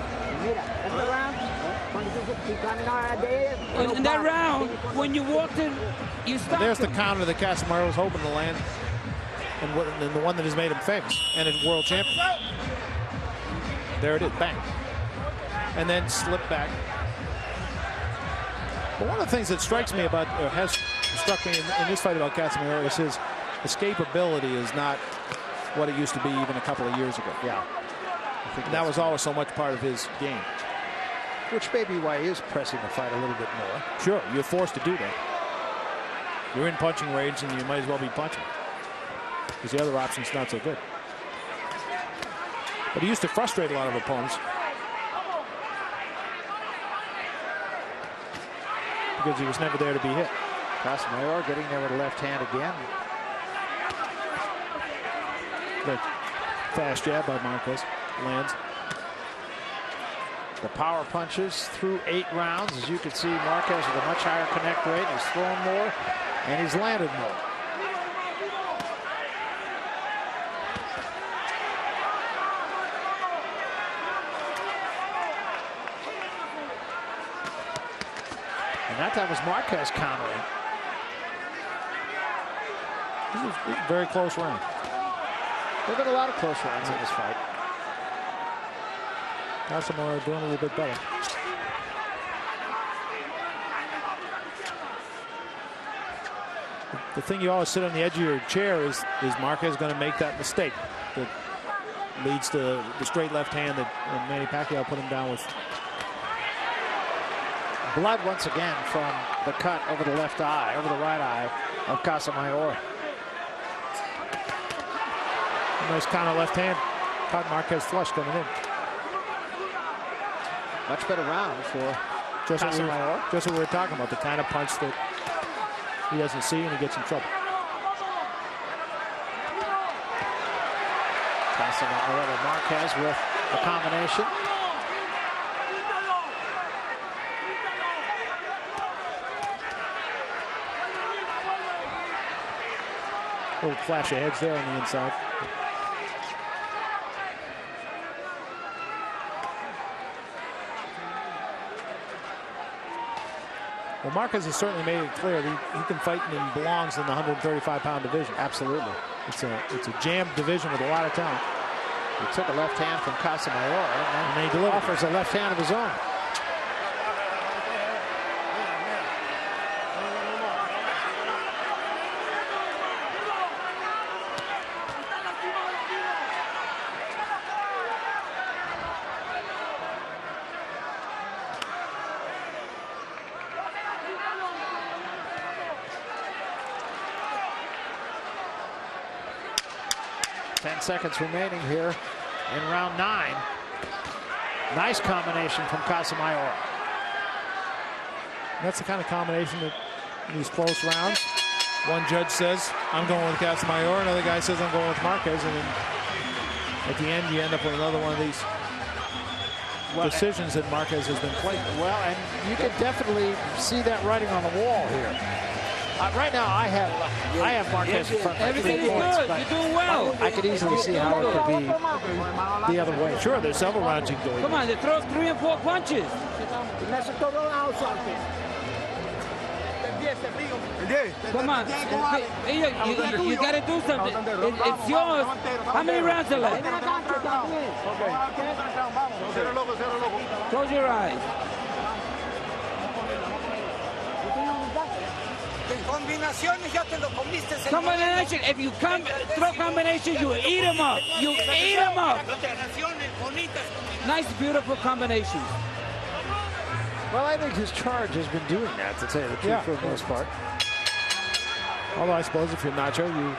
In that round, when you walked in, you stopped. There's the counter that Casamayor was hoping to land, and the one that has made him famous and is world champion. There it is, bang. And then slip back. But one of the things that strikes me about, or has struck me in this fight about Casamayor, is his escapability is not what it used to be even a couple of years ago. Yeah. And that was always so much part of his game. Which may be why he is pressing the fight a little bit more. Sure, you're forced to do that. You're in punching range and you might as well be punching. Because the other option's not so good. But he used to frustrate a lot of opponents. Because he was never there to be hit. Casamayor getting there with a left hand again. The fast jab by Marquez lands. The power punches through 8 rounds. As you can see, Marquez with a much higher connect rate. He's thrown more and he's landed more. And that time was Marquez countering. This is a very close round. There have been a lot of close rounds in this fight. Casamayor doing a little bit better. The thing you always sit on the edge of your chair is Marquez going to make that mistake that leads to the straight left hand that Manny Pacquiao put him down with. Blood once again from the cut over the left eye, over the right eye of Casamayor. Nice counter left hand. Caught Marquez flush coming in. Much better round for Casamayor. Just what we were talking about, the kind of punch that he doesn't see and he gets in trouble. Casamayor, Marquez with a combination. A little flash of heads there on the inside. Well, Marquez has certainly made it clear that he can fight and belongs in the 135-pound division. Absolutely. It's a jammed division with a lot of talent. He took a left hand from Casamayor and he offers a left hand of his own. Seconds remaining here in round 9. Nice combination from Casamayor. That's the kind of combination that in these close rounds, one judge says, I'm going with Casamayor, another guy says, I'm going with Marquez, and then at the end, you end up with another one of these decisions that Marquez has been playing. Well, and you can definitely see that writing on the wall here. Right now, I have Marquez in front by 3 Everything is points, good. but You're doing well. I could easily see how it could be the other way. Sure, there's several rounds you can go. Come on, they throw 3 and 4 punches. Come on. You got to do something. It's yours. How many rounds are left? Close your eyes. Combination. If you throw combinations, you eat them up. You eat them up. Nice, beautiful combinations. Well, I think his charge has been doing that, to tell you the truth, for the most part. Although I suppose if you're Nacho, you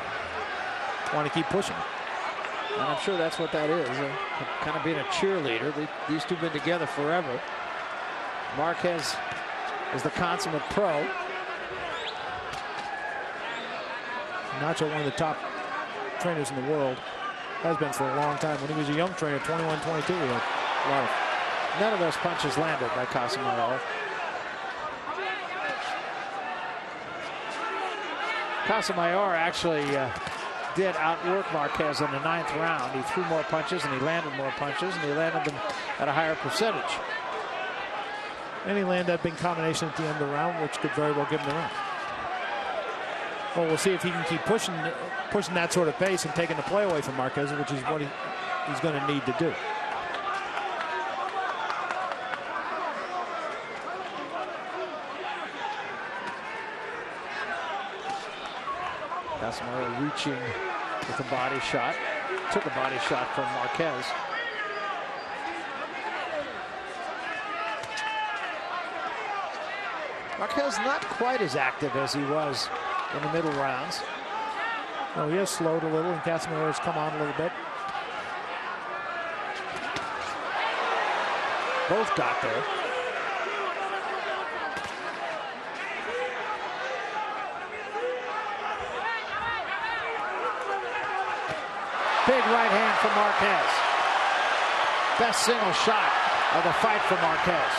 want to keep pushing. And I'm sure that's what that is, kind of being a cheerleader. These two have been together forever. Marquez is the consummate pro. Nacho, one of the top trainers in the world, has been for a long time. When he was a young trainer, 21, 22, he had a lot of. None of those punches landed by Casamayor. Casamayor actually did outwork Marquez in the 9th round. He threw more punches and he landed more punches, and he landed them at a higher percentage. And he landed that big combination at the end of the round, which could very well give him the round. Well, we'll see if he can keep pushing that sort of pace and taking the play away from Marquez, which is what he's going to need to do. Casamayor reaching with a body shot. Took a body shot from Marquez. Marquez not quite as active as he was in the middle rounds. Well, he has slowed a little, and Casamayor has come on a little bit. Both got there. Big right hand from Marquez. Best single shot of the fight for Marquez.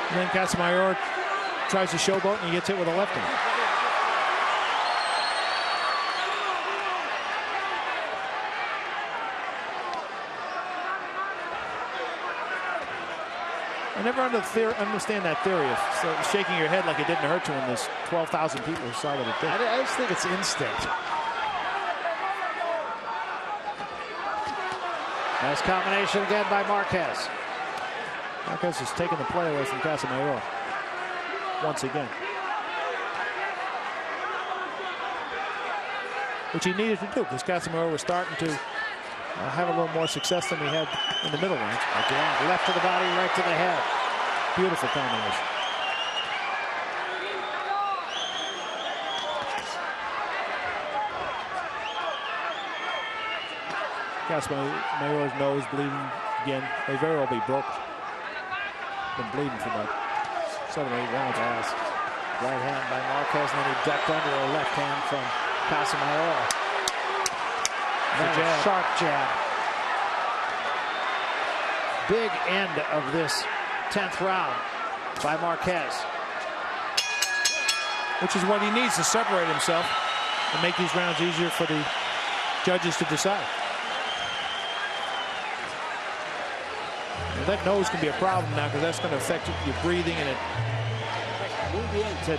And then Casamayor tries to showboat, and he gets hit with a left hand. I never understand that theory of shaking your head like it didn't hurt you when there's 12,000 people who saw that it did. I just think it's instinct. Nice combination again by Marquez. Marquez has taken the play away from Casamayor once again, which he needed to do because Casamayor was starting to have a little more success than he had in the middle range. Again, left to the body, right to the head. Beautiful combination. Casamayor's nose bleeding again. May very well be broken. Been bleeding for about 7 or 8 rounds. Right hand by Marquez, and then he ducked under a left hand from Casamayor. Jab. Sharp jab. Big end of this 10th round by Marquez. Which is what he needs to separate himself and make these rounds easier for the judges to decide. That nose can be a problem now because that's going to affect your breathing, and it's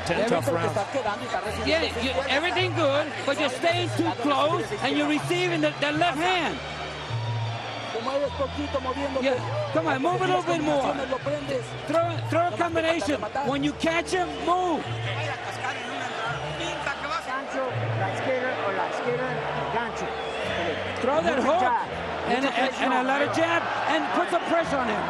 10 tough rounds. Yeah, everything good, but you're staying too close and you're receiving the left hand. Yeah, come on, move a little bit more. Throw a combination. When you catch him, move. Throw that hook and a lot of jab and put some pressure on him.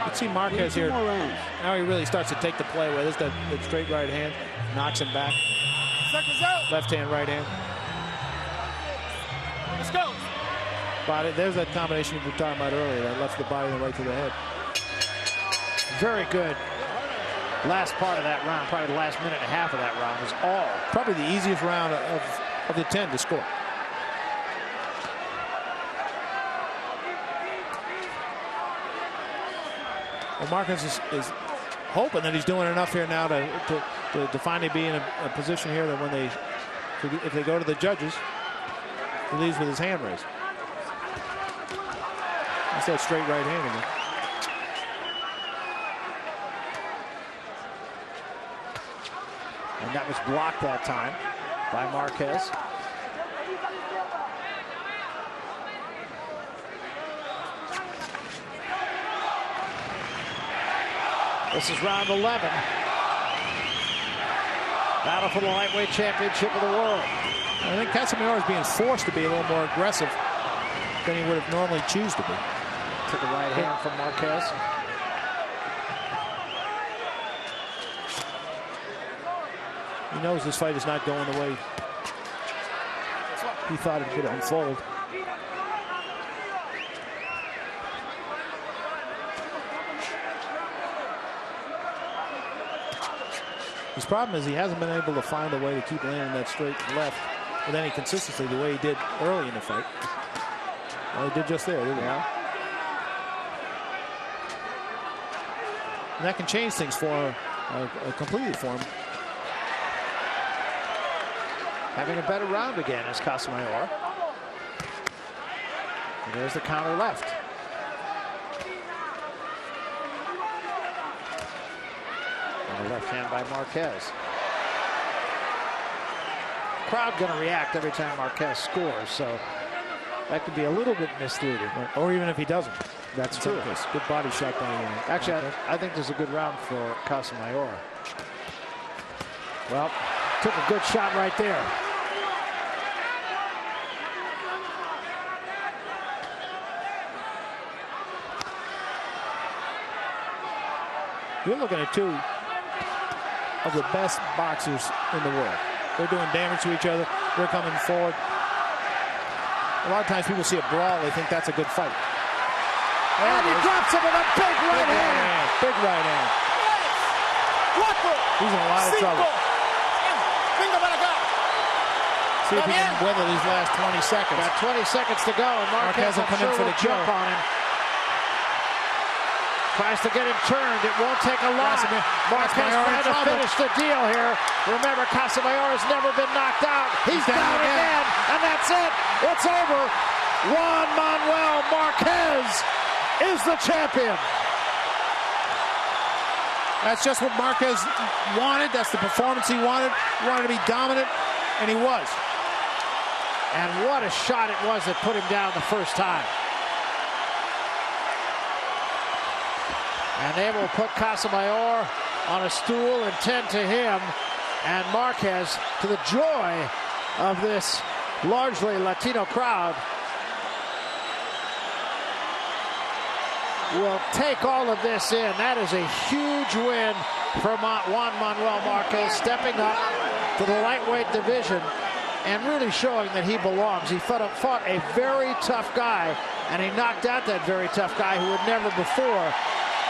Let's see Marquez here. Now he really starts to take the play away. This is that straight right hand, knocks him back. Left hand, right hand. Let's go. Body, there's that combination you were talking about earlier, that left the body and right to the head. Very good. Last part of that round, probably the last minute and a half of that round was all. Probably the easiest round of the 10 to score. Well, Marquez is hoping that he's doing enough here now to finally be in a position here that when if they go to the judges, he leaves with his hand raised. That's that straight right hand again. And that was blocked that time by Marquez. This is round 11. Battle for the lightweight championship of the world. I think Casamayor is being forced to be a little more aggressive than he would have normally choose to be. To the right hand from Marquez. He knows this fight is not going the way he thought it would unfold. His problem is he hasn't been able to find a way to keep landing that straight left with any consistency the way he did early in the fight. Well, he did just there, didn't he? Yeah. And that can change things for completely for him. Having a better round again is Casamayor. And there's the counter left. And a left hand by Marquez. Crowd going to react every time Marquez scores, so that could be a little bit misleading. Or even if he doesn't. That's true. Good body shot by Actually, I think there's a good round for Casamayor. Well, took a good shot right there. You're looking at two of the best boxers in the world. They're doing damage to each other. They're coming forward. A lot of times people see a brawl, they think that's a good fight. And he drops him with a big right hand. Big right hand. He's in a lot of trouble. See if he can weather these last 20 seconds. Got 20 seconds to go, and Marquez will come in for the jump on him. Tries to get him turned. It won't take a lot. Marquez trying to finish the deal here. Remember, Casamayor has never been knocked out. He's down again, and that's it. It's over. Juan Manuel Marquez is the champion. That's just what Marquez wanted. That's the performance he wanted. He wanted to be dominant, and he was. And what a shot it was that put him down the first time. And they will put Casamayor on a stool and tend to him. And Marquez, to the joy of this largely Latino crowd, will take all of this in. That is a huge win for Juan Manuel Marquez, stepping up to the lightweight division and really showing that he belongs. He fought a very tough guy, and he knocked out that very tough guy who had never before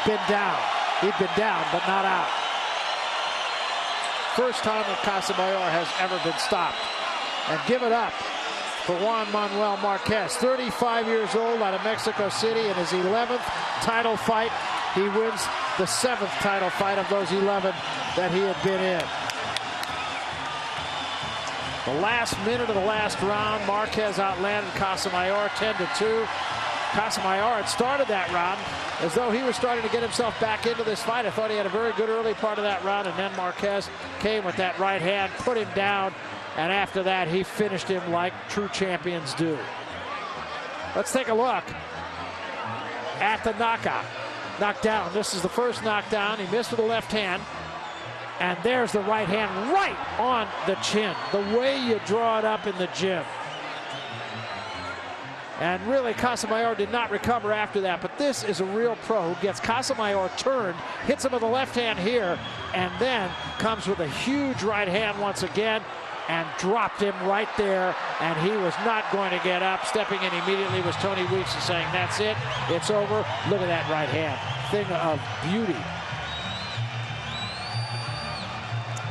been down. He'd been down, but not out. First time that Casamayor has ever been stopped. And give it up for Juan Manuel Marquez, 35 years old, out of Mexico City, in his 11th title fight. He wins the 7th title fight of those 11 that he had been in. The last minute of the last round, Marquez outlanded Casamayor 10-2. Casamayor had started that round as though he was starting to get himself back into this fight. I thought he had a very good early part of that round, and then Marquez came with that right hand, put him down, and after that he finished him like true champions do. Let's take a look at the knockout. Knockdown. This is the first knockdown. He missed with the left hand, and there's the right hand right on the chin. The way you draw it up in the gym. And really, Casamayor did not recover after that. But this is a real pro who gets Casamayor turned, hits him with the left hand here, and then comes with a huge right hand once again. and dropped him right there, and he was not going to get up. Stepping in immediately was Tony Weeks and saying, that's it, it's over. Look at that right hand. Thing of beauty.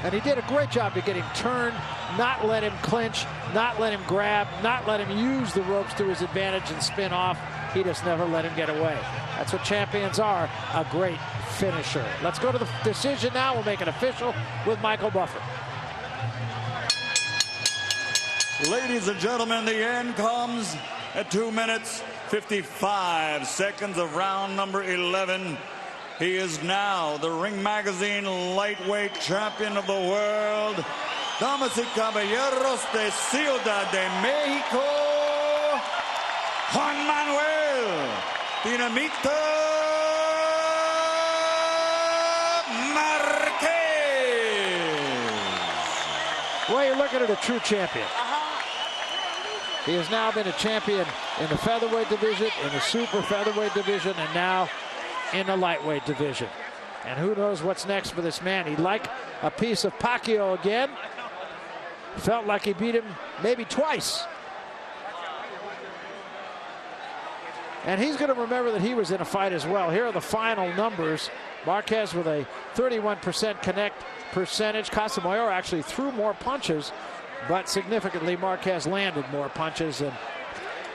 And he did a great job of getting turned, not let him clinch, not let him grab, not let him use the ropes to his advantage and spin off. He just never let him get away. That's what champions are, a great finisher. Let's go to the decision now. We'll make it official with Michael Buffer. Ladies and gentlemen, the end comes at 2 minutes, 55 seconds of round number 11. He is now the Ring Magazine lightweight champion of the world. Damas y caballeros de Ciudad de Mexico, Juan Manuel Dinamita Marquez. Well, you're looking at a true champion. He has now been a champion in the featherweight division, in the super featherweight division, and now in the lightweight division. And who knows what's next for this man. He'd like a piece of Pacquiao again. Felt like he beat him maybe twice. And he's going to remember that he was in a fight as well. Here are the final numbers. Marquez with a 31% connect percentage. Casamayor actually threw more punches, but significantly Marquez landed more punches and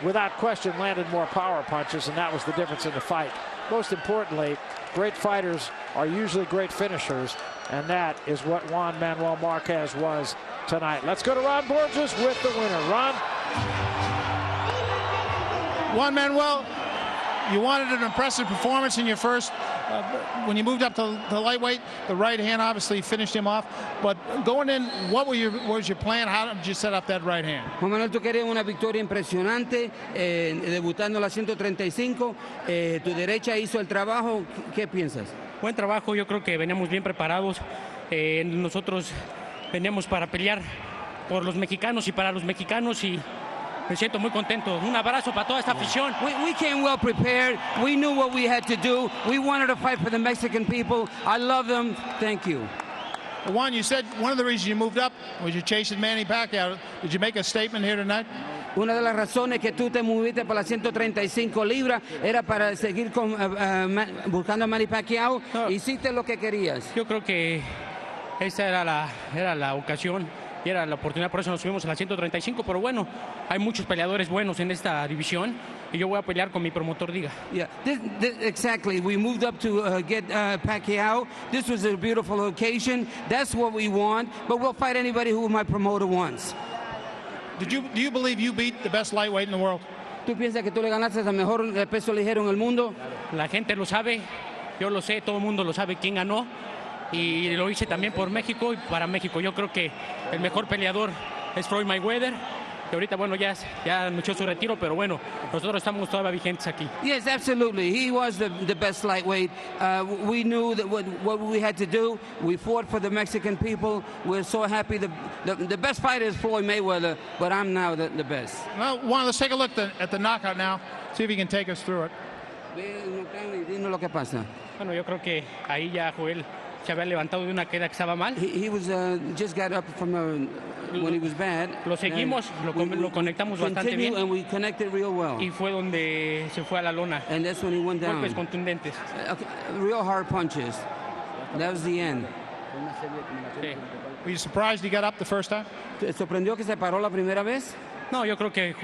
without question landed more power punches, and that was the difference in the fight. Most importantly, great fighters are usually great finishers, and that is what Juan Manuel Marquez was tonight. Let's go to Ron Borges with the winner. Ron? Juan Manuel, you wanted an impressive performance in your first. When you moved up to lightweight, the right hand obviously finished him off. But going in, what was your plan? How did you set up that right hand? Juan Manuel, tú querías una victoria impresionante, debutando a la 135. Tu derecha hizo el trabajo. ¿Qué piensas? Buen trabajo, yo creo que veníamos bien preparados. Nosotros veníamos para pelear por los mexicanos y para los mexicanos y me siento muy contento. Un abrazo para toda esta afición. We came well prepared. We knew what we had to do. We wanted to fight for the Mexican people. I love them. Thank you. Juan, you said one of the reasons you moved up was you're chasing Manny Pacquiao. Did you make a statement here tonight? Una de las razones que tú te moviste para las 135 libras era para seguir buscando a Manny Pacquiao. No. Hiciste lo que querías. Yo creo que esa era la ocasión y era la oportunidad, por eso nos subimos a la 135, pero bueno, hay muchos peleadores buenos en esta división y yo voy a pelear con mi promotor diga. Yeah, exactly. We moved up to get Pacquiao. This was a beautiful occasion. That's what we want, but we'll fight anybody who my promoter wants. Do you believe you beat the best lightweight in the world? ¿Tú piensas que tú le ganaste al mejor peso ligero en el mundo? La gente lo sabe, yo lo sé, todo el mundo lo sabe quién ganó. Y lo hice también por México y para México. Yo creo que el mejor peleador es Floyd Mayweather, que ahorita, bueno, ya anunció su retiro, pero bueno, nosotros estamos todavía vigentes aquí. Yes, absolutely. He was the best lightweight. We knew that what we had to do. We fought for the Mexican people. We're so happy. The best fighter is Floyd Mayweather, but I'm now the best. Well, Juan, let's take a look at the knockout now. See if you can take us through it. Dinos lo que pasa. Bueno, yo creo que ahí ya Joel se había levantado de una queda que estaba mal. He was just got up from when he was bad. Lo seguimos, lo conectamos bastante bien. And we connected real well. Y fue donde se fue a la lona. And that's when he went down. Golpes contundentes. Real hard punches. That was the end. Sí. Were you surprised he got up the first time? ¿Te sorprendió que se paró la primera vez? No, yo creo que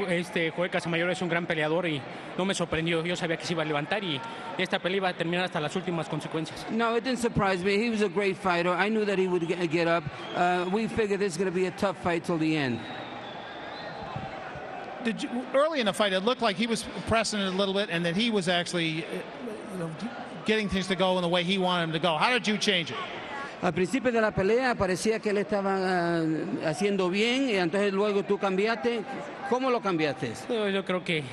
Joel Casamayor es un gran peleador y no me sorprendió. Yo sabía que se iba a levantar y esta pelea iba a terminar hasta las últimas consecuencias. No, it didn't surprise me. He was a great fighter. I knew that he would get up. We figured this is going to be a tough fight till the end. Early in the fight, it looked like he was pressing it a little bit and that he was actually getting things to go in the way he wanted them to go. How did you change it? Al principio de la pelea parecía que él estaba haciendo bien y entonces luego tú cambiaste. ¿Cómo lo cambiaste? Yo creo que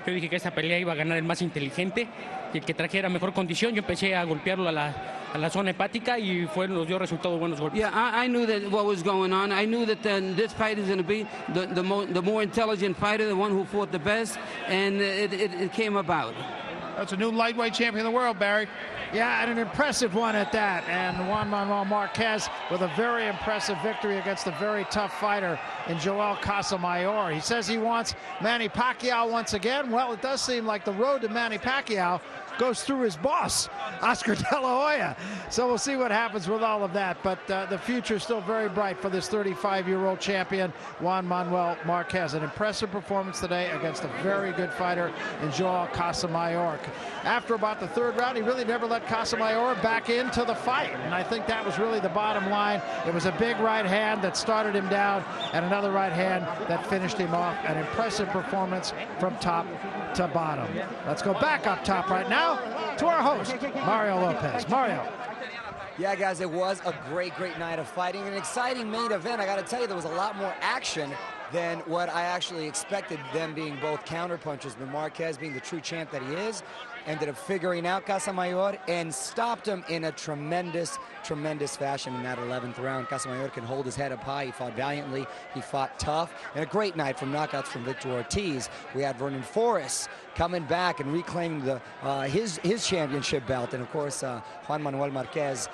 yo dije que esta pelea iba a ganar el más inteligente y el que trajera mejor condición. Yo empecé a golpearlo a la zona hepática y nos dio resultados buenos golpes. Yeah, I knew that what was going on. I knew that this fight is going to be the more intelligent fighter, the one who fought the best, and it came about. That's a new lightweight champion of the world, Barry. Yeah, and an impressive one at that. And Juan Manuel Marquez with a very impressive victory against a very tough fighter in Joel Casamayor. He says he wants Manny Pacquiao once again. Well, it does seem like the road to Manny Pacquiao goes through his boss, Oscar De La Hoya. So we'll see what happens with all of that. But the future is still very bright for this 35-year-old champion, Juan Manuel Marquez. An impressive performance today against a very good fighter in Joel Casamayor. After about the third round, he really never let Casamayor back into the fight. And I think that was really the bottom line. It was a big right hand that started him down and another right hand that finished him off. An impressive performance from top to bottom. Let's go back up top right now to our host, Mario Lopez. Mario. Yeah, guys, it was a great night of fighting. An exciting main event. I got to tell you, there was a lot more action than what I actually expected, them being both counterpunchers. But Marquez, being the true champ that he is, ended up figuring out Casamayor and stopped him in a tremendous fashion in that 11th round. Casamayor can hold his head up high. He fought valiantly. He fought tough. And a great night from knockouts from Victor Ortiz. We had Vernon Forrest coming back and reclaiming his championship belt. And, of course, Juan Manuel Marquez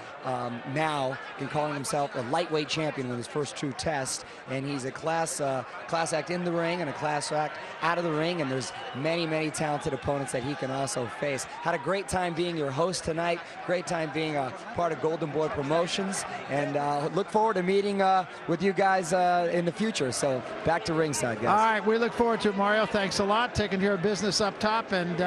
now can call himself a lightweight champion with his first true test. And he's a class act in the ring and a class act out of the ring. And there's many talented opponents that he can also face. Had a great time being your host tonight. Great time being a part of Golden Boy Promotions. And look forward to meeting with you guys in the future. So back to ringside, guys. All right, we look forward to it, Mario. Thanks a lot. Taking care of business up top. And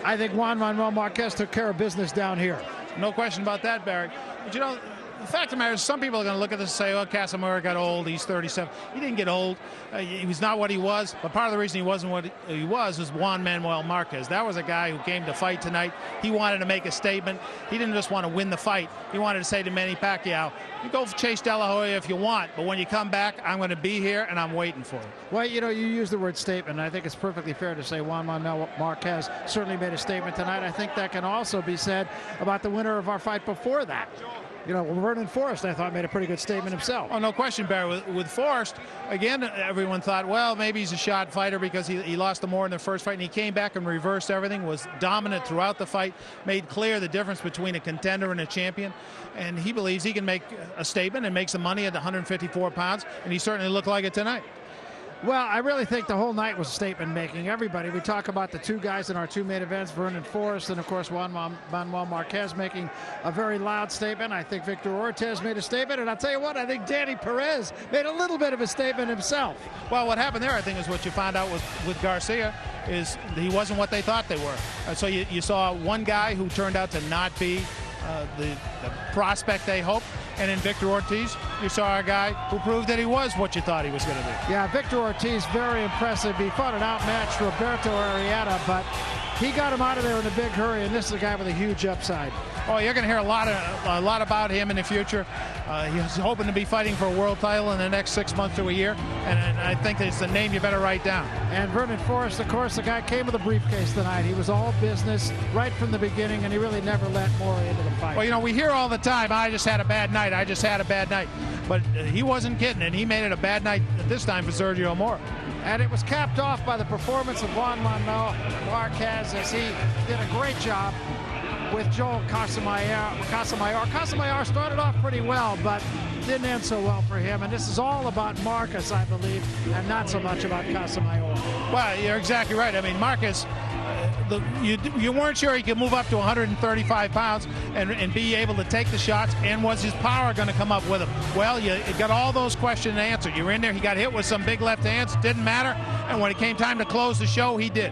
I think Juan Manuel Marquez took care of business down here. No question about that, Barry. But you know, the fact of the matter is, some people are going to look at this and say, oh, Casamayor got old, he's 37. He didn't get old. He was not what he was. But part of the reason he wasn't what he was Juan Manuel Marquez. That was a guy who came to fight tonight. He wanted to make a statement. He didn't just want to win the fight. He wanted to say to Manny Pacquiao, you go chase De La Hoya if you want, but when you come back, I'm going to be here and I'm waiting for you. Well, you know, you use the word statement. I think it's perfectly fair to say Juan Manuel Marquez certainly made a statement tonight. I think that can also be said about the winner of our fight before that. You know, Vernon Forrest, I thought, made a pretty good statement himself. Oh, no question, Barry. With Forrest, again, everyone thought, well, maybe he's a shot fighter because he lost the more in the first fight, and he came back and reversed everything, was dominant throughout the fight, made clear the difference between a contender and a champion, and he believes he can make a statement and make some money at 154 pounds, and he certainly looked like it tonight. Well, I really think the whole night was statement-making. Everybody, we talk about the two guys in our two main events, Vernon Forrest and, of course, Juan Manuel Marquez making a very loud statement. I think Victor Ortiz made a statement, and I'll tell you what, I think Danny Perez made a little bit of a statement himself. Well, what happened there, I think, is what you found out with Garcia, is he wasn't what they thought they were. So you saw one guy who turned out to not be the prospect they hoped. And in Victor Ortiz, you saw a guy who proved that he was what you thought he was going to be. Yeah, Victor Ortiz, very impressive. He fought an outmatched Roberto Arrieta, but he got him out of there in a big hurry, and this is a guy with a huge upside. Oh, you're going to hear a lot about him in the future. He's hoping to be fighting for a world title in the next 6 months to a year, and I think it's a name you better write down. And Vernon Forrest, of course, the guy came with a briefcase tonight. He was all business right from the beginning, and he really never let more into the fight. Well, you know, we hear all the time, I just had a bad night, I just had a bad night. But he wasn't kidding, and he made it a bad night this time for Sergio Mora. And it was capped off by the performance of Juan Manuel Marquez as he did a great job with Joel Casamayor. Casamayor started off pretty well, but didn't end so well for him. And this is all about Marquez, I believe, and not so much about Casamayor. Well, you're exactly right. I mean, Marquez, you weren't sure he could move up to 135 pounds and be able to take the shots, and was his power going to come up with him? Well, you got all those questions answered. You were in there, he got hit with some big left hands, didn't matter, and when it came time to close the show, he did.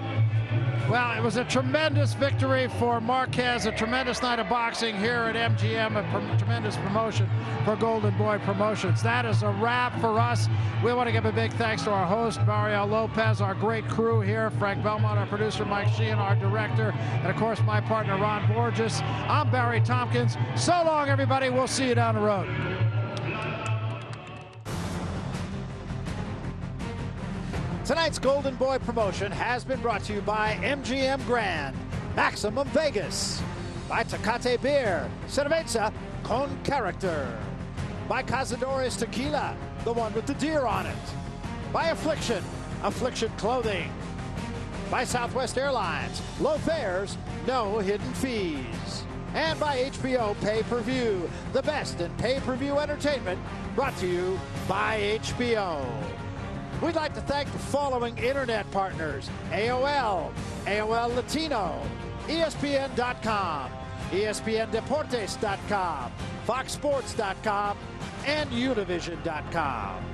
Well, it was a tremendous victory for Marquez, a tremendous night of boxing here at MGM, a tremendous promotion for Golden Boy Promotions. That is a wrap for us. We want to give a big thanks to our host, Mario Lopez, our great crew here, Frank Belmont, our producer, Mike Sheehan, our director, and, of course, my partner, Ron Borges. I'm Barry Tompkins. So long, everybody. We'll see you down the road. Tonight's Golden Boy promotion has been brought to you by MGM Grand, Maximum Vegas, by Tecate Beer, Cerveza con Character, by Cazadores Tequila, the one with the deer on it, by Affliction, Affliction Clothing, By Southwest Airlines, low fares, no hidden fees. And by HBO Pay-Per-View, the best in pay-per-view entertainment, brought to you by HBO. We'd like to thank the following internet partners: AOL, AOL Latino, ESPN.com, ESPNDeportes.com, FoxSports.com, and Univision.com.